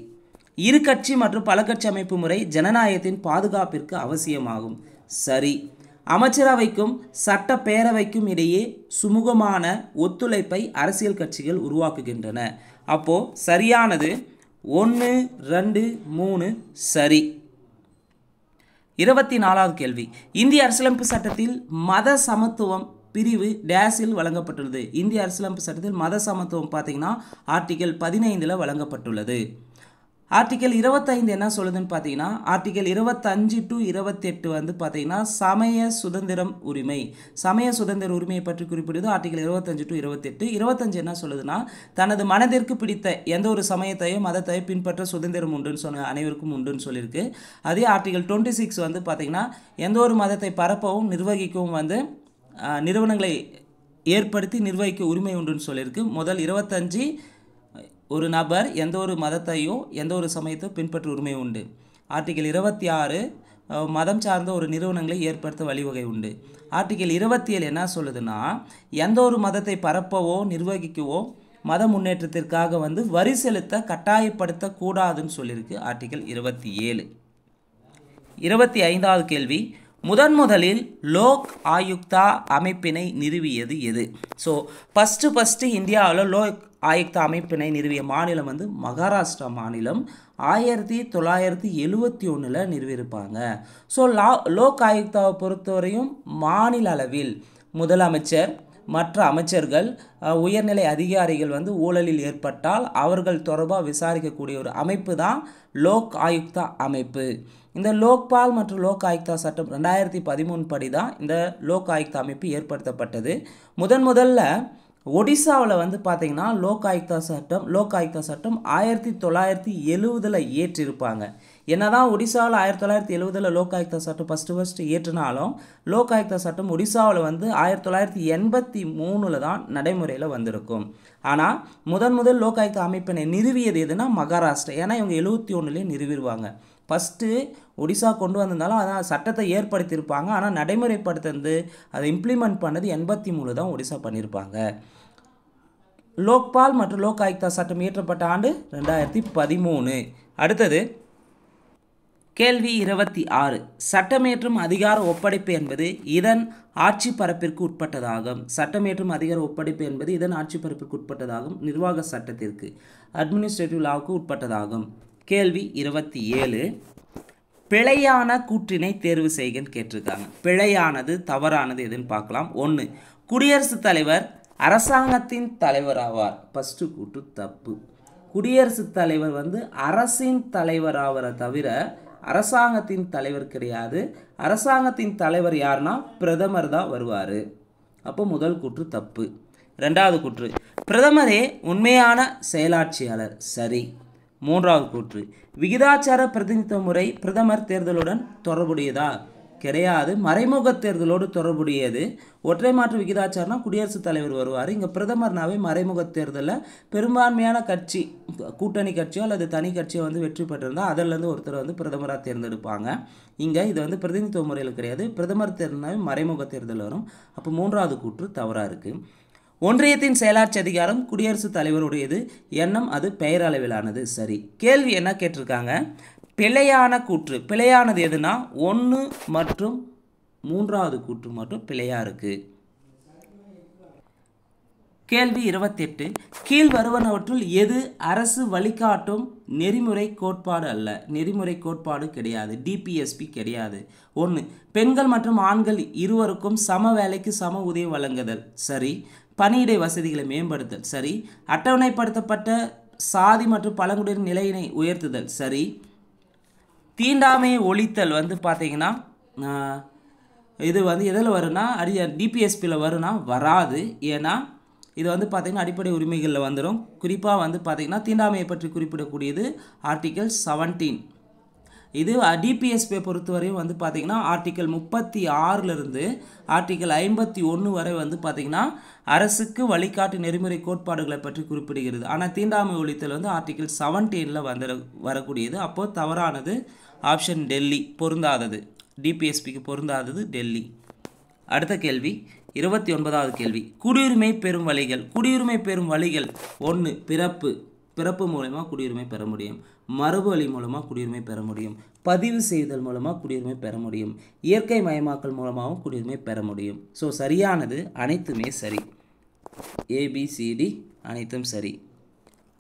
இரு கட்சி மற்றும் பல கட்சி அமைப்பு முறை ஜனநாயகத்தின் பாதுகாப்பிற்கு அவசியமாகும். சரி. அமைச்சரவைக்கும் சட்டப்பேரவைக்கும் இடையே சுமூகமான ஒத்துழைப்பை அரசியல் கட்சிகள் உருவாக்குகின்றன. அப்போ சரியானது 1, 2, 3 சரி. 24வது கேள்வி. இந்திய அரசியலமைப்பு சட்டத்தில் மத சமத்துவம் பிரிவு டேஸில் வழங்கப்பட்டுள்ளது. இந்திய அரசியலமைப்பு சட்டத்தில் மத சமத்துவம் பார்த்தீங்கன்னா ஆர்டிகல் 15 வழங்கப்பட்டுள்ளது. ஆர்டிகல் 25 என்ன சொல்லுதுன்னு பார்த்தீங்கன்னா ஆர்டிகல் 25 டு 28 வந்து பார்த்தீங்கன்னா சமய சுதந்திரம் உரிமை, சமய சுதந்திர உரிமையை பற்றி குறிப்பிடுது ஆர்டிகல் 25 டு 28. 25 என்ன சொல்லுதுன்னா தனது மனதிற்கு பிடித்த எந்த ஒரு சமயத்தையோ மதத்தையோ பின்பற்ற சுதந்திரம் உண்டுன்னு சொன்ன அனைவருக்கும் உண்டுன்னு சொல்லியிருக்கு. அதே ஆர்டிகல் 26 வந்து பார்த்தீங்கன்னா எந்த ஒரு மதத்தை பரப்பவும் நிர்வகிக்கவும் வந்து நிறுவனங்களை ஏற்படுத்தி நிர்வகிக்க உரிமை உண்டுன்னு சொல்லியிருக்கு. முதல் 25 ஒரு நபர் எந்த ஒரு மதத்தையோ எந்த ஒரு சமயத்தை பின்பற்ற உரிமை உண்டு. ஆர்டிகல் 26 மதம் சார்ந்த ஒரு நிறுவனங்களை ஏற்படுத்த வழிவகை உண்டு. ஆர்டிகல் 27 என்ன சொல்லுதுன்னா எந்த ஒரு மதத்தை பரப்பவோ நிர்வகிக்கவோ மத முன்னேற்றத்திற்காக வந்து வரி செலுத்த கட்டாயப்படுத்தக்கூடாதுன்னு சொல்லியிருக்கு ஆர்டிகல் 27. 25வது கேள்வி. முதலில் லோக் ஆயுக்தா அமைப்பினை நிறுவியது எது? ஸோ ஃபஸ்ட்டு இந்தியாவில் லோக் ஆயுக்தா அமைப்பினை நிறுவிய மாநிலம் வந்து மகாராஷ்டிரா மாநிலம் 1971 நிறுவியிருப்பாங்க. ஸோ லோக் ஆயுக்தாவை பொறுத்தவரையும் மாநில அளவில் முதலமைச்சர் மற்ற அமைச்சர்கள் உயர்நிலை அதிகாரிகள் வந்து ஊழலில் ஏற்பட்டால் அவர்கள் தொடர்பாக விசாரிக்கக்கூடிய ஒரு அமைப்பு தான் லோக் ஆயுக்தா அமைப்பு. இந்த லோக்பால் மற்றும் லோக் ஆயுக்தா சட்டம் 2013 படி தான் இந்த லோக் ஆயுக்தா அமைப்பு ஏற்படுத்தப்பட்டது. முதல்ல ஒடிசாவில் வந்து பார்த்திங்கன்னா லோக் ஆயுக்தா சட்டம் 1970 ஏற்றிருப்பாங்க. என்னதான் ஒடிசாவில் 1970 லோக் ஆயுக்தா சட்டம் ஃபஸ்ட்டு ஏற்றினாலும் லோக் ஆயுக்தா சட்டம் ஒடிசாவில் வந்து 1983 தான் நடைமுறையில் வந்திருக்கும். ஆனால் முதல் லோக் ஆயுக்தா அமைப்பினை நிறுவியது எதுனா மகாராஷ்டிரா. ஏன்னா இவங்க 71 நிறுவிடுவாங்க. ஃபஸ்ட்டு ஒடிசா கொண்டு வந்திருந்தாலும் அதான் சட்டத்தை ஏற்படுத்தியிருப்பாங்க. ஆனால் நடைமுறைப்படுத்துறது அதை இம்ப்ளிமெண்ட் பண்ணது 83 தான் ஒடிசா பண்ணியிருப்பாங்க. லோக்பால் மற்றும் லோக் ஆயுக்தா சட்டம் இயற்றப்பட்ட ஆண்டு 2013. அடுத்தது கேள்வி 26. சட்டமேற்றும் அதிகார ஒப்படைப்பு என்பது இதன் ஆட்சி பரப்பிற்கு உட்பட்டதாகும். சட்டமேற்றும் அதிகார ஒப்படைப்பு என்பது இதன் ஆட்சி பரப்பிற்கு உட்பட்டதாகும். நிர்வாக சட்டத்திற்கு அட்மினிஸ்ட்ரேட்டிவ் லாவுக்கு உட்பட்டதாகும். கேள்வி 27. பிழையான கூற்றினை தேர்வு செய்கன்னு கேட்டிருக்காங்க. பிழையானது தவறானது எதுன்னு பார்க்கலாம். 1. குடியரசுத் தலைவர் அரசாங்கத்தின் தலைவராவார். ஃபஸ்ட்டு கூற்று தப்பு. குடியரசுத் தலைவர் வந்து அரசின் தலைவராவரை தவிர அரசாங்கத்தின் தலைவர் கிடையாது. அரசாங்கத்தின் தலைவர் யாருன்னா பிரதமர் தான் வருவார். அப்போ முதல் கூற்று தப்பு. 2வது கூற்று பிரதமரே உண்மையான செயலாட்சியாளர். சரி. 3வது கூற்று விகிதாச்சார பிரதிநிதித்துவ முறை பிரதமர் தேர்தலுடன் தொடர்புடையதா? கிடையாது. மறைமுக தேர்தலோடு தொடர்புடையது. ஒற்றை மாற்று விகிதாச்சாரம்னா குடியரசுத் தலைவர் வருவார். இங்கே பிரதமர்னாவே மறைமுக தேர்தலில் பெரும்பான்மையான கட்சி, கூட்டணி கட்சியோ அல்லது தனி கட்சியோ வந்து வெற்றி பெற்றிருந்தால் அதிலேருந்து ஒருத்தர் வந்து பிரதமராக தேர்ந்தெடுப்பாங்க. இங்கே இது வந்து பிரதிநிதித்துவ முறையில் கிடையாது. பிரதமர் தேர்தல்னாவே மறைமுக தேர்தல் வரும். அப்போ மூன்றாவது கூற்று தவறாக இருக்குது. ஒன்றியத்தின் செயலாட்சி அதிகாரம் குடியரசுத் தலைவருடையது, எண்ணம் அது பெயரளவிலானது. சரி. கேள்வி என்ன கேட்டிருக்காங்க, பிழையான கூற்று. பிழையானது எதுனா 1 மற்றும் 3வது கூற்று மட்டும் பிழையாக இருக்குது. கேள்வி 28. கீழ் வருவனவற்றுள் எது அரசு வழிகாட்டும் நெறிமுறை கோட்பாடு அல்ல? நெறிமுறை கோட்பாடு கிடையாது. டிபிஎஸ்பி கிடையாது. 1. பெண்கள் மற்றும் ஆண்கள் இருவருக்கும் சம வேலைக்கு சம ஊதியம் வழங்குதல். சரி. பணியிடை வசதிகளை மேம்படுத்தல். சரி. அட்டவணைப்படுத்தப்பட்ட சாதி மற்றும் பழங்குடியினர் நிலையினை உயர்த்துதல். சரி. தீண்டாமையை ஒழித்தல் வந்து பார்த்தீங்கன்னா இது வந்து எதில் வரும்னா டிபிஎஸ்பியில் வரும்னா வராது. ஏன்னா இது வந்து பார்த்திங்கன்னா அடிப்படை உரிமைகளில் வந்துடும். குறிப்பாக வந்து பார்த்திங்கன்னா தீண்டாமையை பற்றி குறிப்பிடக்கூடியது ஆர்டிகல் 17. இது டிபிஎஸ்பியை பொறுத்தவரையும் வந்து பார்த்திங்கன்னா ஆர்டிகல் 36லிருந்து ஆர்டிகல் 51 வரை வந்து பார்த்திங்கன்னா அரசுக்கு வழிகாட்டு நெறிமுறை கோட்பாடுகளை பற்றி குறிப்பிடுகிறது. ஆனால் தீண்டாமை ஒழித்தல் வந்து ஆர்டிகல் 17ல் வரக்கூடியது. அப்போது தவறானது ஆப்ஷன் டெல்லி, பொருந்தாதது. டிபிஎஸ்பிக்கு பொருந்தாதது டெல்லி. அடுத்த கேள்வி 29வது கேள்வி. குடியுரிமை பெறும் வழிகள். குடியுரிமை பெறும் வழிகள் 1. பிறப்பு மூலமாக குடியுரிமை பெற முடியும். மரபு வழி மூலமாக குடியுரிமை பெற முடியும். பதிவு செய்தல் மூலமாக குடியுரிமை பெற முடியும். இயற்கை மயமாக்கல் மூலமாகவும் குடியுரிமை பெற முடியும். ஸோ சரியானது அனைத்துமே சரி. ஏபிசிடி அனைத்தும் சரி.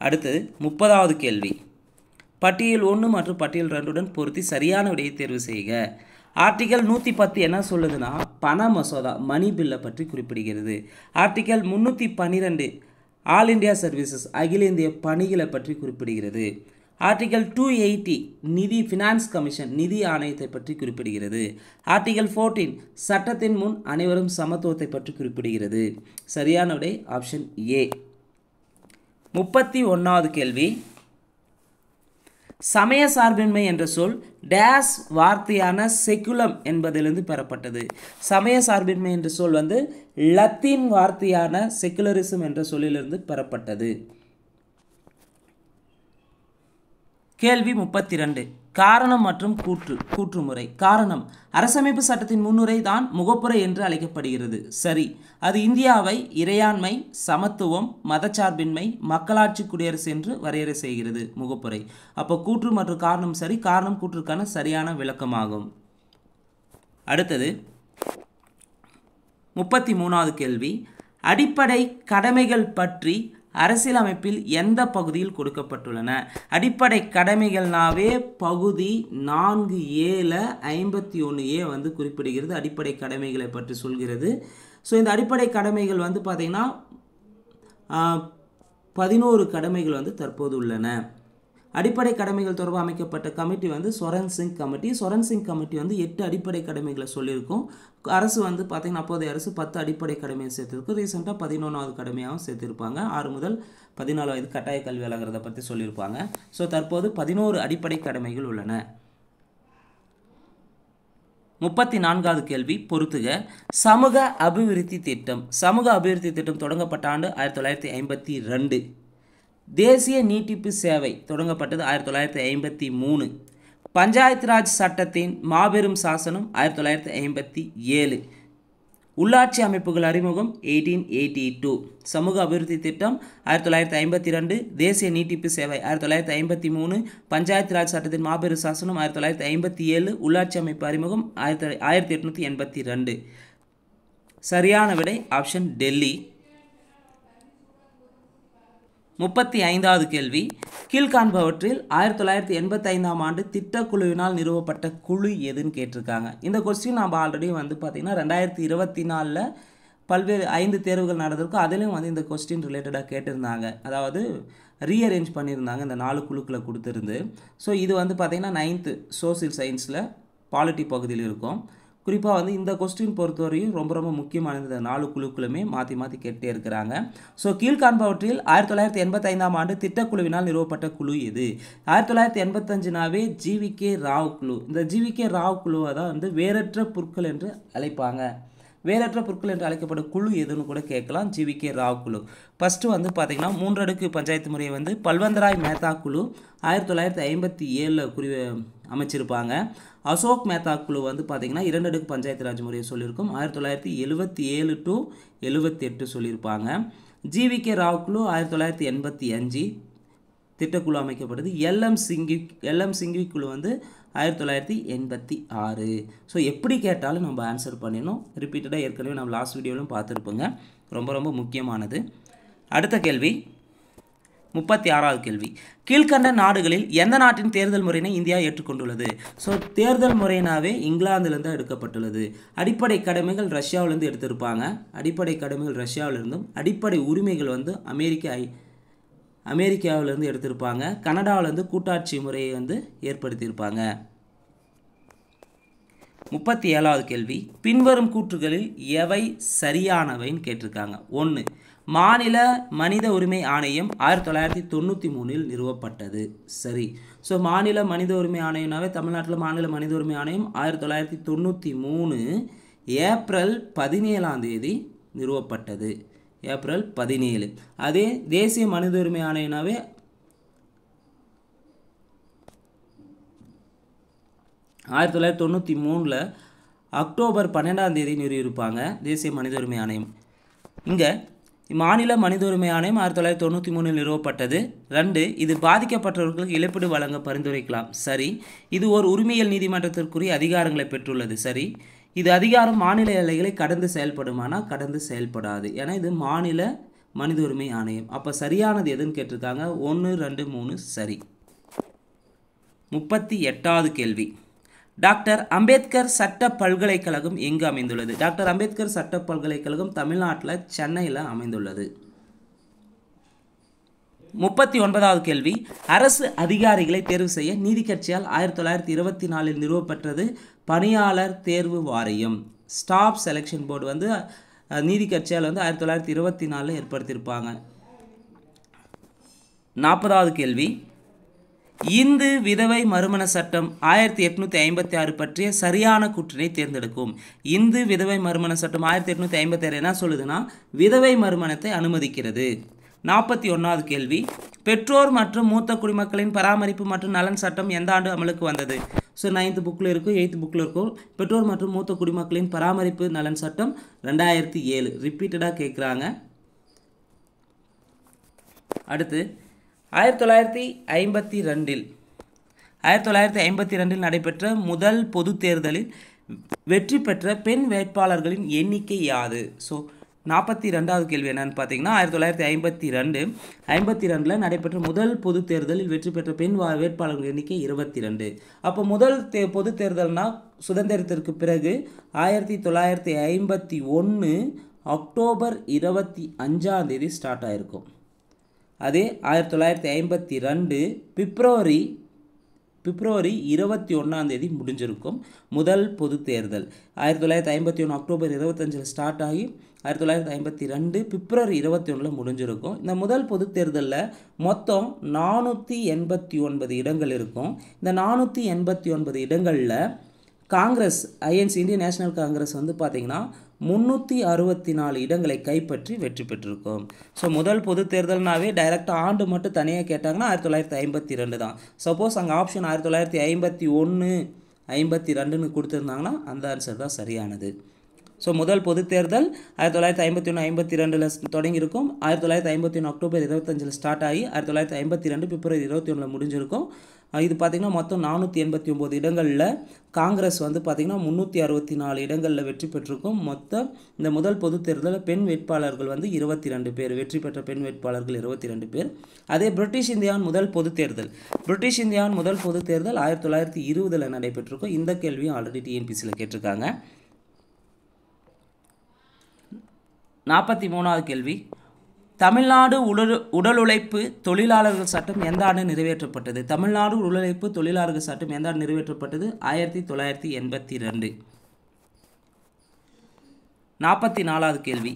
அடுத்தது 30வது கேள்வி. பட்டியல் 1 மற்றும் பட்டியல் 2 பொருத்தி சரியான விடையை தேர்வு செய்க. ஆர்டிகல் 110 என்ன சொல்லுதுன்னா பண மசோதா, மணி பில்லை பற்றி குறிப்பிடுகிறது. ஆர்டிகல் 312 ஆல் இண்டியா சர்வீசஸ், அகில இந்திய பணிகளை பற்றி குறிப்பிடுகிறது. ஆர்டிகல் 280 நிதி ஃபினான்ஸ் கமிஷன், நிதி ஆணையத்தை பற்றி குறிப்பிடுகிறது. ஆர்டிகல் 14 சட்டத்தின் முன் அனைவரும் சமத்துவத்தை பற்றி குறிப்பிடுகிறது. சரியான விடை ஆப்ஷன் ஏ. 31வது கேள்வி. சமய சார்பின்மை என்ற சொல் டேஸ் வார்த்தையான செக்குலம் என்பதிலிருந்து பெறப்பட்டது. சமய சார்பின்மை என்ற சொல் வந்து லத்தீன் வார்த்தையான செக்குலரிசம் என்ற சொல்லிலிருந்து பெறப்பட்டது. கேள்வி 32. காரணம் மற்றும் கூற்றுமுறை. காரணம், அரசமைப்பு சட்டத்தின் முன்னுரை தான் முகப்புரை என்று அழைக்கப்படுகிறது. சரி. அது இந்தியாவை இறையாண்மை, சமத்துவம், மதச்சார்பின்மை, மக்களாட்சி குடியரசு என்று வரையறை செய்கிறது முகப்புரை. அப்போ கூற்று மற்றும் காரணம் சரி. காரணம் கூற்றுக்கான சரியான விளக்கமாகும். அடுத்தது 33வது கேள்வி. அடிப்படை கடமைகள் பற்றி அரசியலமைப்பில் எந்த பகுதியில் கொடுக்கப்பட்டுள்ளன? அடிப்படை கடமைகள்னாவே பகுதி 4A 51A வந்து குறிப்பிடுகிறது. அடிப்படை கடமைகளை பற்றி சொல்கிறது. ஸோ இந்த அடிப்படை கடமைகள் வந்து பார்த்திங்கன்னா 11 கடமைகள் வந்து தற்போது உள்ளன. அடிப்படை கடமைகள் தொடர்பாக அமைக்கப்பட்ட கமிட்டி வந்து சொரன் சிங் கமிட்டி. சொரன் சிங் கமிட்டி வந்து 8 அடிப்படை கடமைகளை சொல்லியிருக்கோம். அரசு வந்து பார்த்திங்கன்னா அப்போதைய அரசு 10 அடிப்படை கடமையை சேர்த்துருக்கு. ரீசெண்டாக 11வது கடமையாகவும் சேர்த்துருப்பாங்க. 6 முதல் 14 வயது கட்டாய கல்வி வழங்குறதை பற்றி சொல்லியிருப்பாங்க. ஸோ தற்போது 11 அடிப்படை கடமைகள் உள்ளன. 34வது கேள்வி பொறுத்துக. சமூக அபிவிருத்தி திட்டம். சமூக அபிவிருத்தி திட்டம் தொடங்கப்பட்ட ஆண்டு 1952. தேசிய நீட்டிப்பு சேவை தொடங்கப்பட்டது 1953. பஞ்சாயத்து ராஜ் சட்டத்தின் மாபெரும் சாசனம் 1957. உள்ளாட்சி அமைப்புகள் அறிமுகம் 1882. சமூக அபிவிருத்தி திட்டம் 1952. தேசிய நீட்டிப்பு சேவை 1953. பஞ்சாயத்து ராஜ் சட்டத்தின் மாபெரும் சாசனம் 1957. உள்ளாட்சி அமைப்பு அறிமுகம் 1882. சரியான விடை ஆப்ஷன் டெல்லி. 35வது கேள்வி. கீழ்காண்பவற்றில் 1985ஆம் ஆண்டு திட்டக்குழுவினால் நிறுவப்பட்ட குழு எதுன்னு கேட்டிருக்காங்க. இந்த கொஸ்டின் நம்ம ஆல்ரெடி வந்து பார்த்திங்கன்னா 2024 பல்வேறு 5 தேர்வுகள் நடந்திருக்கும். அதிலையும் வந்து இந்த கொஸ்டின் ரிலேட்டடாக கேட்டிருந்தாங்க. அதாவது ரீஅரேஞ்ச் பண்ணியிருந்தாங்க இந்த 4 குழுக்களை கொடுத்துருந்து. ஸோ இது வந்து பார்த்திங்கன்னா 9th சோசியல் சயின்ஸில் பாலிட்டி பகுதியில் இருக்கும். குறிப்பாக வந்து இந்த கொஸ்டின் பொறுத்தவரையும் ரொம்ப ரொம்ப முக்கியமானது. இந்த 4 குழுக்களுமே மாற்றி மாற்றி கேட்டே இருக்கிறாங்க. ஸோ கீழ்காண்பவற்றில் 1985ஆம் ஆண்டு திட்டக்குழுவினால் நிறுவப்பட்ட குழு எது? 1985நாவே ஜிவிகே ராவ் குழு. இந்த ஜிவிகே ராவ் குழுவை தான் வந்து வேரற்ற புற்கள் என்று அழைப்பாங்க. வேரற்ற பொருட்கள் என்று அழைக்கப்பட்ட குழு எதுன்னு கூட கேட்கலாம். ஜிவிகே ராவ் குழு. ஃபஸ்ட்டு வந்து பார்த்திங்கன்னா 3 அடுக்கு பஞ்சாயத்து முறையை வந்து பல்வந்தராய் மேத்தா குழு 1957 அமைச்சிருப்பாங்க. அசோக் மேத்தா குழு வந்து பார்த்திங்கன்னா 2 அடுக்கு பஞ்சாயத்து ராஜ் முறையை சொல்லியிருக்கும். 1977 to 78 சொல்லியிருப்பாங்க. ஜிவிகே ராவ் குழு 1985 திட்டக்குழு அமைக்கப்பட்டது. எல்எம் சிங்வி குழு வந்து 1986. ஸோ எப்படி கேட்டாலும் நம்ம ஆன்சர் பண்ணிடணும். ரிப்பீட்டடாக ஏற்கனவே நம்ம லாஸ்ட் வீடியோவிலும் பார்த்துருப்போங்க. ரொம்ப ரொம்ப முக்கியமானது. அடுத்த கேள்வி 36வது கேள்வி. கீழ்கண்ட நாடுகளில் எந்த நாட்டின் தேர்தல் முறையினை இந்தியா ஏற்றுக்கொண்டுள்ளது? ஸோ தேர்தல் முறையினாவே இங்கிலாந்துலேருந்து எடுக்கப்பட்டுள்ளது. அடிப்படை கடமைகள் ரஷ்யாவிலேருந்து எடுத்திருப்பாங்க. அடிப்படை கடமைகள் ரஷ்யாவிலிருந்தும் அடிப்படை உரிமைகள் வந்து அமெரிக்காவிலேருந்து எடுத்திருப்பாங்க. கனடாவிலேருந்து கூட்டாட்சி முறையை வந்து ஏற்படுத்தியிருப்பாங்க. 37வது கேள்வி. பின்வரும் கூற்றுகளில் எவை சரியானவைன்னு கேட்டிருக்காங்க. 1. மாநில மனித உரிமை ஆணையம் 1993 நிறுவப்பட்டது. சரி. ஸோ மாநில மனித உரிமை ஆணையம்னாவே தமிழ்நாட்டில் மாநில மனித உரிமை ஆணையம் 1993 ஏப்ரல் 17 நிறுவப்பட்டது. ஏப்ரல் 17. அதே தேசிய மனித உரிமை ஆணையம்னாவே 1993 அக்டோபர் 12 நிறுவியிருப்பாங்க தேசிய மனித உரிமை ஆணையம். இங்கே மாநில மனித உரிமை ஆணையம் 1993 நிறுவப்பட்டது. 2. இது பாதிக்கப்பட்டவர்களுக்கு இழப்பீடு வழங்க பரிந்துரைக்கலாம். சரி. இது ஒரு உரிமையியல் நீதிமன்றத்திற்குரிய அதிகாரங்களை பெற்றுள்ளது. சரி. இது அதிகாரம் மாநில எல்லைகளை கடந்து செயல்படுமானா? கடந்து செயல்படாது. ஏன்னா இது மாநில மனித உரிமை ஆணையம். அப்போ சரியானது எதுன்னு கேட்டிருக்காங்க. 1, 2, 3 சரி. 38வது கேள்வி. டாக்டர் அம்பேத்கர் சட்ட பல்கலைக்கழகம் எங்கு அமைந்துள்ளது? டாக்டர் அம்பேத்கர் சட்ட பல்கலைக்கழகம் தமிழ்நாட்டில் சென்னையில் அமைந்துள்ளது. 39வது கேள்வி. அரசு அதிகாரிகளை தேர்வு செய்ய நீதி கட்சியால் 1924 நிறுவப்பட்டது பணியாளர் தேர்வு வாரியம். ஸ்டாஃப் செலெக்ஷன் போர்டு வந்து நீதி கட்சியால் வந்து 1924 ஏற்படுத்தியிருப்பாங்க. 40வது கேள்வி. இந்து விதவை மறுமண சட்டம் 1856 பற்றிய சரியான கூற்றினை தேர்ந்தெடுக்கும். இந்து விதவை மறுமண சட்டம் 1856 என்ன சொல்லுதுன்னா விதவை மறுமணத்தை அனுமதிக்கிறது. 41வது கேள்வி. பெற்றோர் மற்றும் மூத்த குடிமக்களின் பராமரிப்பு மற்றும் நலன் சட்டம் எந்த ஆண்டு அமலுக்கு வந்தது? ஸோ 9th புக்கில் இருக்கும், 8th புக்கில் இருக்கும். பெற்றோர் மற்றும் மூத்த குடிமக்களின் பராமரிப்பு நலன் சட்டம் 2007. ரிப்பீட்டடாக கேட்குறாங்க. அடுத்து 1952 நடைபெற்ற முதல் பொது தேர்தலில் வெற்றி பெற்ற பெண் வேட்பாளர்களின் எண்ணிக்கை யாது? ஸோ 42வது கேள்வி என்னன்னு பார்த்தீங்கன்னா 1952 நடைபெற்ற முதல் பொது தேர்தலில் வெற்றி பெற்ற பெண் வேட்பாளர்கள் எண்ணிக்கை 22. அப்போ முதல் பொது தேர்தல்னா சுதந்திரத்திற்கு பிறகு 1951 அக்டோபர் 25 ஸ்டார்ட் ஆகிருக்கும். அதே 1952 பிப்ரவரி 21 முடிஞ்சிருக்கும் முதல் பொது தேர்தல். 1951 அக்டோபர் 25 ஸ்டார்ட் ஆகி 1952 பிப்ரவரி 21 முடிஞ்சிருக்கும். இந்த முதல் பொது தேர்தலில் மொத்தம் 489 இடங்கள் இருக்கும். இந்த 489 இடங்களில் Congress INC Indian national Congress வந்து பார்த்திங்கன்னா 364 இடங்களை கைப்பற்றி வெற்றி பெற்றிருக்கும். ஸோ முதல் பொது தேர்தல்னாவே டைரெக்டாக ஆண்டு மட்டும் தனியாக கேட்டாங்கன்னா 1952 தான். சப்போஸ் அங்கே ஆப்ஷன் 1951 52ன்னு கொடுத்துருந்தாங்கன்னா அந்த ஆன்சர் தான் சரியானது. ஸோ முதல் பொது தேர்தல் 1951-52 தொடங்கியிருக்கும். 1951 அக்டோபர் 25 ஸ்டார்ட் ஆகி 1952 பிப்ரவரி 21 முடிஞ்சிருக்கும். இது பார்த்திங்கன்னா மொத்தம் 489 இடங்களில் காங்கிரஸ் வந்து பார்த்திங்கன்னா 364 இடங்களில் வெற்றி பெற்றிருக்கும். மொத்தம் இந்த முதல் பொது தேர்தலில் பெண் வேட்பாளர்கள் வந்து 22 பேர், வெற்றி பெற்ற பெண் வேட்பாளர்கள் 22 பேர். அதே பிரிட்டிஷ் இந்தியாவின் முதல் பொது தேர்தல் 1920 நடைபெற்றிருக்கும். இந்த கேள்வியும் ஆல்ரெடி டிஎன்பிசியில் கேட்டிருக்காங்க. 43வது கேள்வி. தமிழ்நாடு உடல் உழைப்பு தொழிலாளர்கள் சட்டம் எந்த ஆண்டு நிறைவேற்றப்பட்டது? தமிழ்நாடு உடல் உழைப்பு தொழிலாளர்கள் சட்டம் எந்த ஆண்டு நிறைவேற்றப்பட்டது? 1982. 44வது கேள்வி,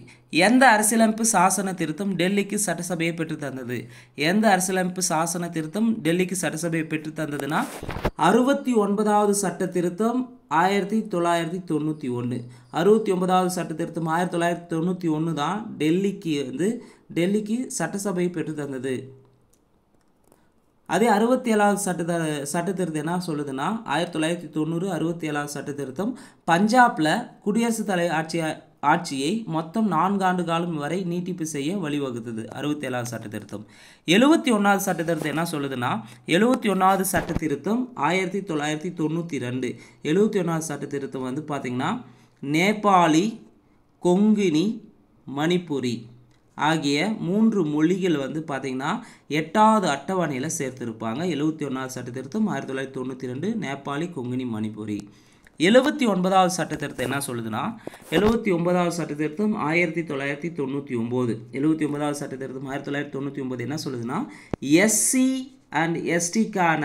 எந்த அரசியலமைப்பு சாசன திருத்தம் டெல்லிக்கு சட்டசபையை பெற்று தந்தது? எந்த அரசியலமைப்பு சாசன திருத்தம் டெல்லிக்கு சட்டசபையை பெற்று தந்ததுன்னா 69வது சட்ட திருத்தம் 1991. 69வது சட்ட திருத்தம் 1991 தான் டெல்லிக்கு சட்டசபையை பெற்று தந்தது. அதே 67வது சட்ட திருத்தம் என்ன சொல்லுதுன்னா 1990 67வது சட்ட திருத்தம் பஞ்சாப்ல குடியரசுத் தலைவர் ஆட்சியை மொத்தம் 4 ஆண்டு காலம் வரை நீட்டிப்பு செய்ய வழிவகுத்தது. 67வது சட்ட திருத்தம். 71வது சட்ட திருத்தம் என்ன சொல்லுதுன்னா 71வது சட்ட திருத்தம் 1992. 71வது சட்ட திருத்தம் வந்து பார்த்தீங்கன்னா நேபாளி, கொங்கினி, மணிப்புரி ஆகிய 3 மொழிகள் வந்து பார்த்திங்கன்னா 8வது அட்டவணையில் சேர்த்துருப்பாங்க. 71வது சட்ட திருத்தம் 1992 நேபாளி, கொங்கினி, மணிப்புரி. 79வது சட்ட திருத்தம் என்ன சொல்லுதுன்னா 79வது சட்ட திருத்தம் 1999. 79வது சட்ட திருத்தம் 1999 என்ன சொல்லுதுன்னா எஸ்சி அண்ட் எஸ்டிக்கான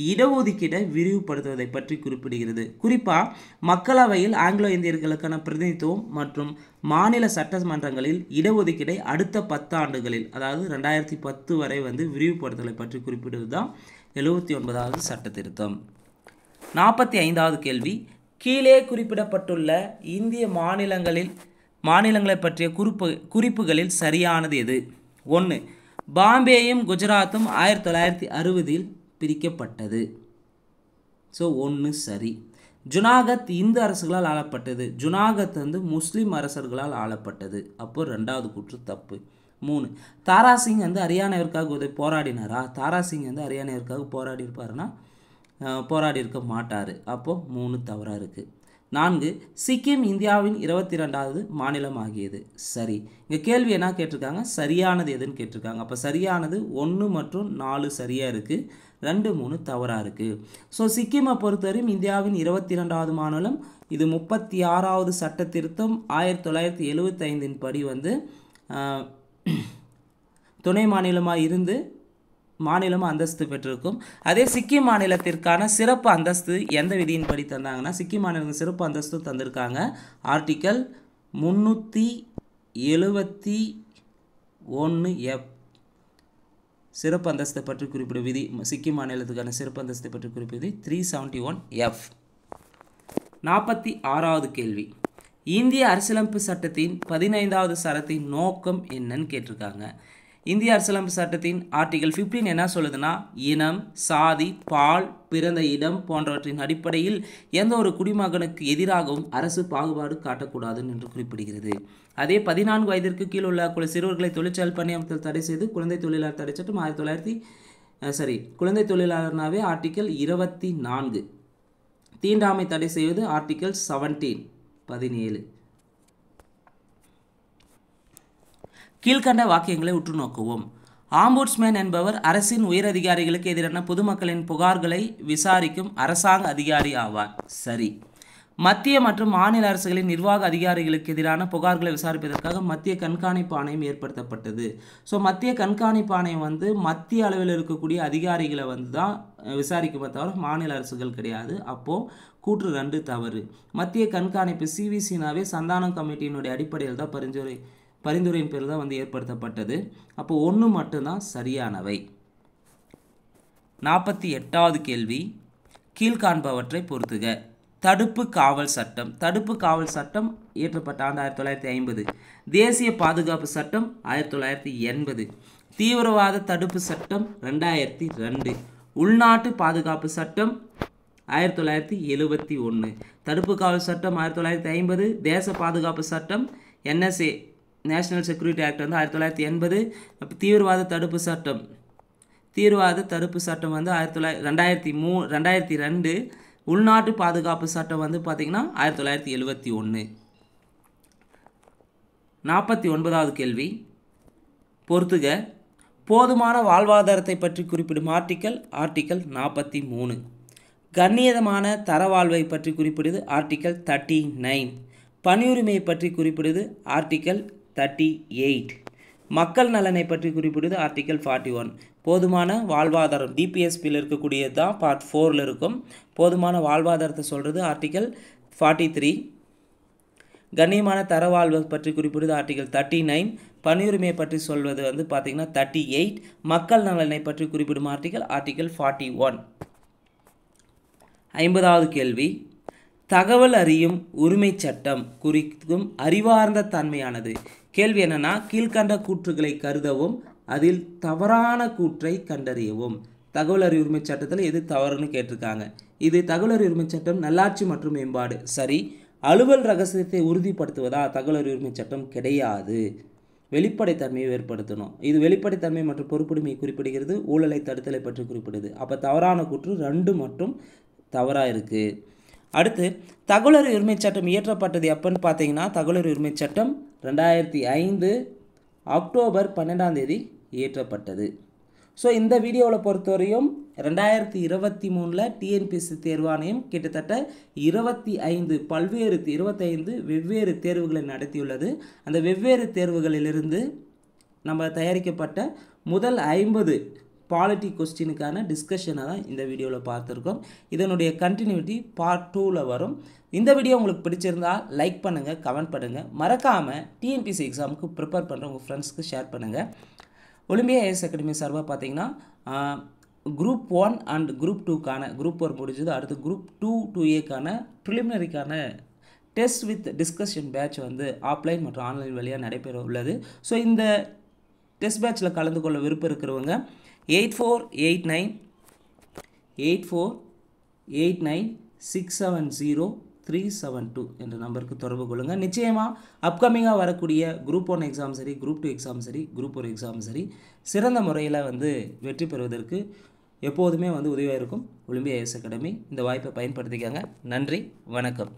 இடஒதுக்கீடை விரிவுபடுத்துவதை பற்றி குறிப்பிடுகிறது. குறிப்பாக மக்களவையில் ஆங்கிலோ இந்தியர்களுக்கான பிரதிநிதித்துவம் மற்றும் மாநில சட்டமன்றங்களில் இடஒதுக்கீடை அடுத்த 10 ஆண்டுகளில் அதாவது 2010 வரை வந்து விரிவுபடுத்துவதை பற்றி குறிப்பிடுவது தான் 79வது சட்ட திருத்தம். 45வது கேள்வி, கீழே குறிப்பிடப்பட்டுள்ள இந்திய மாநிலங்களை பற்றிய குறிப்புகளில் சரியானது எது? 1. பாம்பேயும் குஜராத்தும் 1960 பிரிக்கப்பட்டது. ஸோ 1 சரி. ஜுனாகத் இந்து அரசுகளால் ஆளப்பட்டது. ஜுனாகத் வந்து முஸ்லீம் அரசர்களால் ஆளப்பட்டது. அப்போ 2வது கூற்று தப்பு. 3. தாராசிங் வந்து ஹரியானாவிற்காக போராடினாரா? தாராசிங் வந்து ஹரியானாவிற்காக போராடி இருப்பாருன்னா போராடி இருக்க மாட்டார். அப்போ 3 தவறாக இருக்குது. 4. சிக்கிம் இந்தியாவின் 22வது மாநிலம் ஆகியது. சரி. இங்கே கேள்வி என்ன கேட்டிருக்காங்க? சரியானது எதுன்னு கேட்டிருக்காங்க. அப்போ சரியானது 1 மற்றும் 4 சரியாக இருக்குது. 2, 3 தவறாக இருக்குது. ஸோ சிக்கிமை பொறுத்தவரையும் இந்தியாவின் 22வது மாநிலம். இது 36வது சட்ட திருத்தம் 1975 படி வந்து துணை மாநிலமாக இருந்து மாநிலம் அந்தஸ்து பெற்றிருக்கும். அதே சிக்கிம் மாநிலத்திற்கான சிறப்பு அந்தஸ்து எந்த விதியின் படி தந்தாங்கன்னா சிக்கிம் மாநிலத்துக்கு சிறப்பு அந்தஸ்து தந்திருக்காங்க. ஆர்டிக்கல் 371F சிறப்பு அந்தஸ்தை பற்றி குறிப்பிடும் விதி. சிக்கிம் மாநிலத்துக்கான சிறப்பு அந்தஸ்தை பற்றி குறிப்பிடுவது 371F. 46வது கேள்வி, இந்திய அரசியலமைப்பு சட்டத்தின் 15வது சரத்தின் நோக்கம் என்னன்னு கேட்டிருக்காங்க. இந்திய அரசியலமைப்பு சட்டத்தின் ஆர்டிகல் 15 என்ன சொல்லுதுன்னா இனம், சாதி, பால், பிறந்த இடம் போன்றவற்றின் அடிப்படையில் எந்த ஒரு குடிமகனுக்கு எதிராகவும் அரசு பாகுபாடு காட்டக்கூடாதுன்னு என்று குறிப்பிடுகிறது. அதே 14 வயதிற்கு கீழ் உள்ள சிறுவர்களை தொழிற்சாலை பணியமர்த்தல் தடை செய்து குழந்தை தொழிலாளர் தடை சட்டம் குழந்தை தொழிலாளர்னாவே ஆர்டிக்கல் 24. தீண்டாமை தடை செய்வது ஆர்டிக்கல் 17. கீழ்கண்ட வாக்கியங்களை உற்று நோக்குவோம். ஆம்புட்ஸ்மேன் என்பவர் அரசின் உயரதிகாரிகளுக்கு எதிரான பொதுமக்களின் புகார்களை விசாரிக்கும் அரசாங்க அதிகாரி ஆவார். சரி. மத்திய மற்றும் மாநில அரசுகளின் நிர்வாக அதிகாரிகளுக்கு எதிரான புகார்களை விசாரிப்பதற்காக மத்திய கண்காணிப்பு ஆணையம் ஏற்படுத்தப்பட்டது. ஸோ மத்திய கண்காணிப்பு ஆணையம் வந்து மத்திய அளவில் இருக்கக்கூடிய அதிகாரிகளை வந்து தான் விசாரிக்குமே தவிர மாநில அரசுகள் கிடையாது. அப்போது கூற்று 2 தவறு. மத்திய கண்காணிப்பு சிவிசினாவே சந்தானம் கமிட்டியினுடைய அடிப்படையில் தான் பரிந்துரையின் பேரில் தான் வந்து ஏற்படுத்தப்பட்டது. அப்போ 1 மட்டும்தான் சரியானவை. 48வது கேள்வி, கீழ்காண்பவற்றை பொறுத்துக. தடுப்பு காவல் சட்டம். தடுப்பு காவல் சட்டம் இயற்றப்பட்ட ஆண்டு 1950. தேசிய பாதுகாப்பு சட்டம் 1980. தீவிரவாத தடுப்பு சட்டம் 2002. உள்நாட்டு பாதுகாப்பு சட்டம் 1971. தடுப்பு காவல் சட்டம் 1950. தேச பாதுகாப்பு சட்டம் NSA நேஷனல் செக்யூரிட்டி ஆக்ட் வந்து 1980. தீவிரவாத தடுப்பு சட்டம் வந்து 2002. உள்நாட்டு பாதுகாப்பு சட்டம் வந்து பார்த்திங்கன்னா 1971. 49வது கேள்வி பொறுத்துக. போதுமான வாழ்வாதாரத்தை பற்றி குறிப்பிடும் ஆர்டிக்கல் 43. கண்ணியமான தரவாழ்வை பற்றி குறிப்பிடுது ஆர்டிக்கல் 39. பணியுரிமையை பற்றி குறிப்பிடுது ஆர்டிக்கல் 38. மக்கள் நலனை பற்றி குறிப்பிடுது ஆர்டிக்கல் 41. போதுமான வாழ்வாதாரம் டிபிஎஸ்பியில் இருக்கக்கூடியது தான் பார்ட் 4ல் இருக்கும். போதுமான வாழ்வாதாரத்தை சொல்கிறது ஆர்டிக்கல் 43. கண்ணியமான தரவாழ்வு பற்றி குறிப்பிடுவது ஆர்டிகல் 39. பணியுரிமையை பற்றி சொல்வது வந்து பார்த்திங்கன்னா 38. மக்கள் நலனை பற்றி குறிப்பிடும் ஆர்டிகல் 41. 50வது கேள்வி, தகவல் அறியும் உரிமை சட்டம் குறிக்கும் அறிவார்ந்த தன்மையானது. கேள்வி என்னன்னா, கீழ்கண்ட கூற்றுகளை கருதவும் அதில் தவறான கூற்றை கண்டறியவும். தகவல் அறிவு உரிமை சட்டத்தில் எது தவறுன்னு கேட்டிருக்காங்க. இது தகவல் அறிவு உரிமை சட்டம் நல்லாட்சி மற்றும் மேம்பாடு, சரி. அலுவல் ரகசியத்தை உறுதிப்படுத்துவதா? தகவல் அறிவு உரிமை சட்டம் கிடையாது. வெளிப்படைத்தன்மையை ஏற்படுத்தணும். இது வெளிப்படைத்தன்மை மற்றும் பொறுப்புரிமையை குறிப்பிடுகிறது. ஊழலை தடுத்தலை பற்றி குறிப்பிடுது. அப்போ தவறான கூற்று 2 மட்டும் தவறாக இருக்குது. அடுத்து, தகவல் அறிவு உரிமை சட்டம் இயற்றப்பட்டது எப்போன்னு பார்த்தீங்கன்னா, தகவல் அறிவு உரிமை சட்டம் 2005 அக்டோபர் 12ஆம் தேதி இயற்றப்பட்டது. ஸோ இந்த வீடியோவில் பொறுத்தவரையும் 2023 டிஎன்பிஎஸ்சி தேர்வாணையம் கிட்டத்தட்ட 25 வெவ்வேறு தேர்வுகளை நடத்தியுள்ளது. அந்த வெவ்வேறு தேர்வுகளிலிருந்து நம்ம தயாரிக்கப்பட்ட முதல் 50 பாலிட்டி கொஸ்டினுக்கான டிஸ்கஷனை தான் இந்த வீடியோவில் பார்த்துருக்கோம். இதனுடைய கண்டினியூட்டி பார்ட் 2ல் வரும். இந்த வீடியோ உங்களுக்கு பிடிச்சிருந்தா லைக் பண்ணுங்கள், கமெண்ட் பண்ணுங்கள். மறக்காமல் டிஎன்பிஎஸ்சி எக்ஸாமுக்கு ப்ரிப்பேர் பண்ணுற உங்கள் ஃப்ரெண்ட்ஸ்க்கு ஷேர் பண்ணுங்கள். ஒலிம்பியா ஐஏஎஸ் அகாடமி சார்பாக பார்த்தீங்கன்னா குரூப் 1 அண்ட் குரூப் 2க்கான குரூப் 1 முடிஞ்சது. அடுத்து குரூப் 2 2A ப்ரிலிமினரிக்கான டெஸ்ட் வித் டிஸ்கஷன் பேட்ச் வந்து ஆஃப்லைன் மற்றும் ஆன்லைன் வழியாக நடைபெற உள்ளது. ஸோ இந்த டெஸ்ட் பேட்சில் கலந்து கொள்ள விருப்பம் இருக்கிறவங்க 8489670372 என்ற நம்பருக்கு தொடர்பு கொள்ளுங்கள். நிச்சயமாக அப்கமிங்காக வரக்கூடிய குரூப் 1 எக்ஸாம் சரி, குரூப் 2 எக்ஸாம் சரி, குரூப் 4 எக்ஸாம் சரி, சிறந்த முறையில் வந்து வெற்றி பெறுவதற்கு எப்போதுமே வந்து உதவியாக இருக்கும் ஒலிம்பியா ஐஏஎஸ் அகாடமி. இந்த வாய்ப்பை பயன்படுத்திக்கங்க. நன்றி, வணக்கம்.